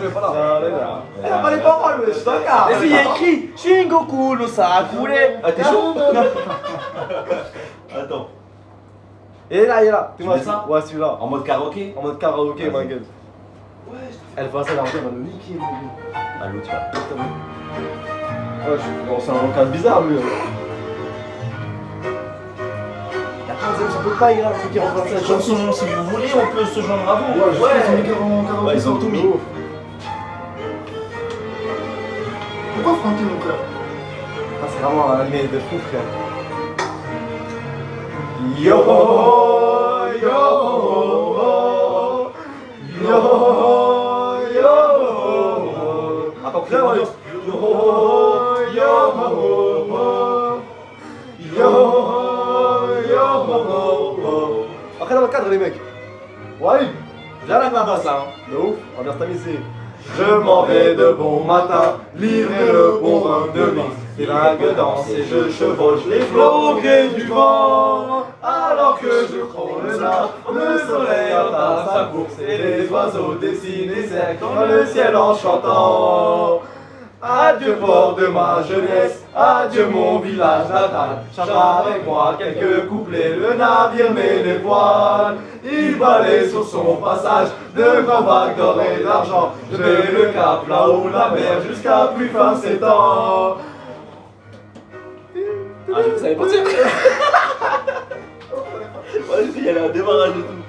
Elle a pas les paroles, mais je suis dans le cadre. Et puis il y a écrit Shingoku no Sakure. Ah, t'es chaud? Attends. Et là, il est là. Tu mets ça? Ouais, celui-là. En mode karaoké? En mode karaoké, Vas-y. ma gueule. Elle va ça, elle va le niquer, mon gars. Ah, l'autre là. Ouais, c'est un cadre bizarre, lui. La 15ème, ça peut pas, il a un truc qui remplace la chanson. Chanson, si vous voulez, on peut se joindre à vous. Ouais, je sais, ils ont mis karaoké. Ouais, ils ont tout mis. Pourquoi Francky, mon frère? Ah, c'est vraiment un animé de fou, frère. Yo, yo, yo, yo. Attends, crée l'ambiance. Yo, yo, yo, yo. Après, dans le cadre, les mecs. Ouais, viens avec la basse là. De ouf, on va bien se tamiser. Je m'en vais de bon matin, livrer le bon rhum de Bix. Les vagues dansent et je chevauche les flots au gré du vent. À Alors que je frôle là, le soleil entame sa course et les oiseaux dessinent des cercles dans le ciel en chantant. Adieu port de ma jeunesse, adieu mon village natal. Chante avec moi quelques couplets, le navire met les voiles. Il balaye sur son passage de grands vagues d'or et d'argent. Je mets le cap là où la mer jusqu'à plus fin s'étend. Ah, je savais pas dire. Ouais, il y a un démarrage et tout.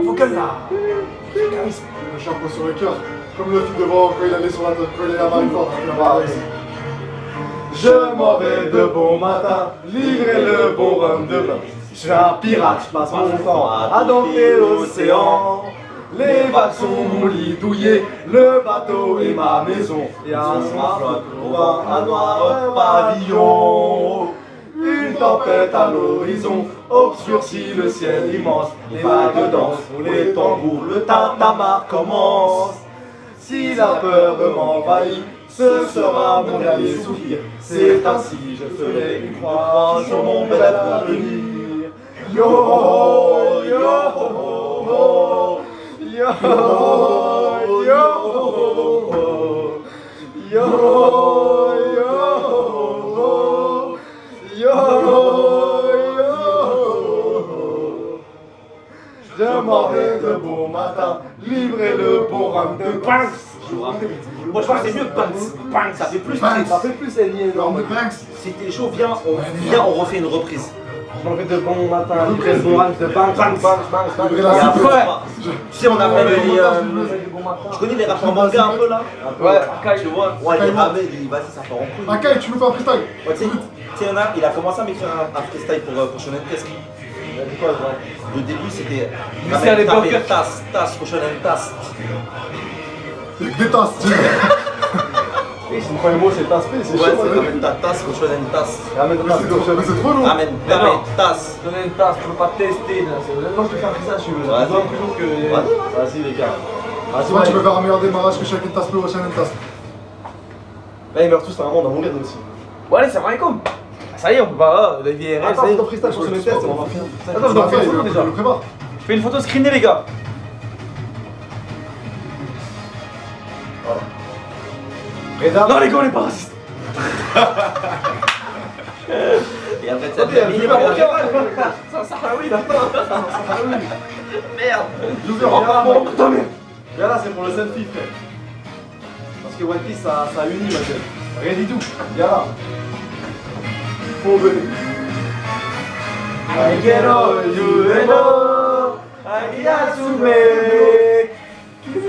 Vocal là. Le chapeau sur le cœur, comme le film devant quand il allait sur la quand il allait à Marie-Fort. Je m'en vais de bon matin, livrer le bon rhum de bain. Je suis un pirate, je passe mon temps à dompter l'océan. Les vagues sont mon lit douillet, le bateau est ma maison. Et à ma flotte, on va un noir pavillon. Une tempête à l'horizon obscurcit le ciel immense. Les vagues dansent pour les tambours, le tintamarre commence. Si la peur m'envahit, ce sera mon dernier soupir. C'est ainsi je ferai une croix sur mon bel avenir. Yo, yo, yo, yo, yo, yo, yo, je m'en vais de bon matin, livrer le bon rhum de Banks. Moi je pense que c'est mieux que Banks. Ça fait plus. Ça fait plus saigner, non? Si t'es chaud, viens, on refait une reprise. Je m'en vais de bon matin, livrer le bon rhum de Banks. Et après, tu sais, on appelle les. Je connais les rappeurs manga un peu là. Ouais, tu vois. Ouais, les ramen, vas-y, ça part en couille. Akai, tu me fais un freestyle. Ouais, tu sais, il a commencé à m'écrire un freestyle pour Shonen Test. Le début c'était. Tasse, Shonen Tasse. Il y a que des tasses, tu sais. Oui, c'est le premier mot, c'est tasse-p, c'est Ouais, chaud. c'est ramène ta tasse, Shonen Tasse. Ramène Mais c'est trop long. Ramène tasse. Donner une tasse, tu peux pas tester là. Honnêtement, je te fais un freestyle si tu veux. Vas-y. C'est plus lourd que. Vas-y les gars. Tu vois, tu peux faire un meilleur démarrage que chacune tasse plus prochaine tasse. Là ils meurent tous à un moment dans mon garde aussi. Bon, allez, ça va comme. Ça y est, on peut pas. La VRL, Attends, ça y est. fais ton freestyle sur le test et on va finir. Attends, je dois faire une photo déjà. Je le prépare. Je fais une photo screenée, les gars. Reda. Non, les gars, on est pas racistes. Et après, ça Il est pas broqué, ça, oui, là. Merde. Oh putain, merde. Viens là, c'est pour le selfie, frère. Parce que One Piece, ça unit, ma gueule. Rien du tout. Viens là. Faut venir. I get all you know, Ariatsume.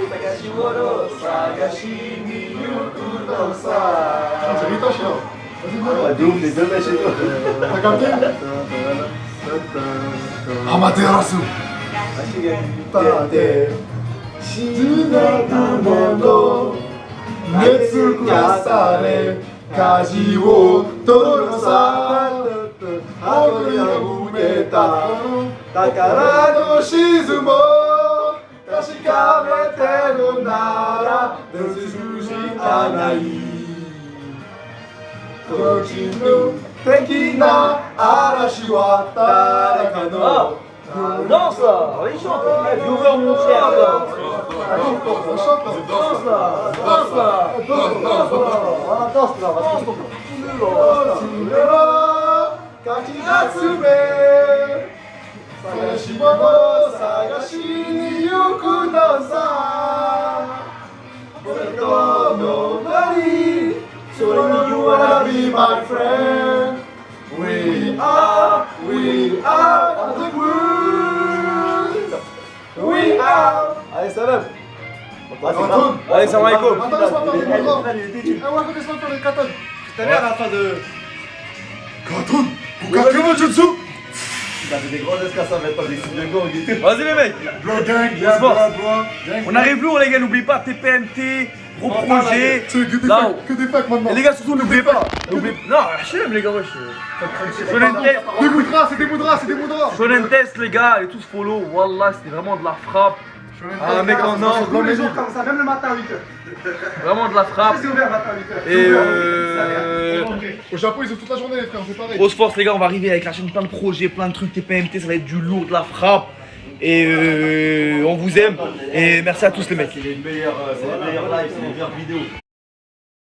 Sagashi woro, Sagashi mi yuku no sa. C'est Rita, chien. Vas-y, De ouf, les deux mèches et tout. t'as capté? Amaterasu. Tate, Shinata mondo, Netsu ga sare, Kaji wo toru no sa. Haku ya mumeta, Takara no shizu mo, Tashikamete no nara, Tetsuji anai. Toki no teki na arashi wa tareka no. Danse là. Allez, chante. Viewer, mon frère. Danse là. Danse là. Voilà, danse là, vas-y, Kakinatsume, Sagashi mono, Sagashi ni yuku no sa. Boreto no nari, sore ni you wanna be my friend. We are the world. We are. Allez, salam. Allez, salam alaikum. Attends, laisse-moi faire les mots gras. Eh ouais, laisse-moi faire les katan. Tout à l'heure, à la fin de. Katan, Kukakemo Jutsu. Il a fait des grands escasses avec des signes de gang et tout. Vas-y, les mecs. Bro gang, On se force. gang. On arrive lourd, les gars. N'oubliez pas TPMT, gros projet. C'est que des Là, fakes, que des fakes maintenant. Et les gars, surtout, n'oubliez pas. Non, HM, les gars, wesh. Shonen Test. Des moudras, c'est des moudras, c'est des moudras. Shonen Test, les gars. Et tous follow. Wallah, c'était vraiment de la frappe. Un mec en or. Tous les jours comme ça, même le matin à 8h. Vraiment de la frappe. C'est ouvert le matin à 8h. Et Au Japon, ils ont toute la journée, les frères, c'est pareil. Grosse force les gars, on va arriver avec la chaîne, plein de projets, plein de trucs, TPMT, ça va être du lourd, de la frappe. Et on vous aime. Et merci à tous les mecs. C'est les meilleurs lives, c'est les meilleures vidéos.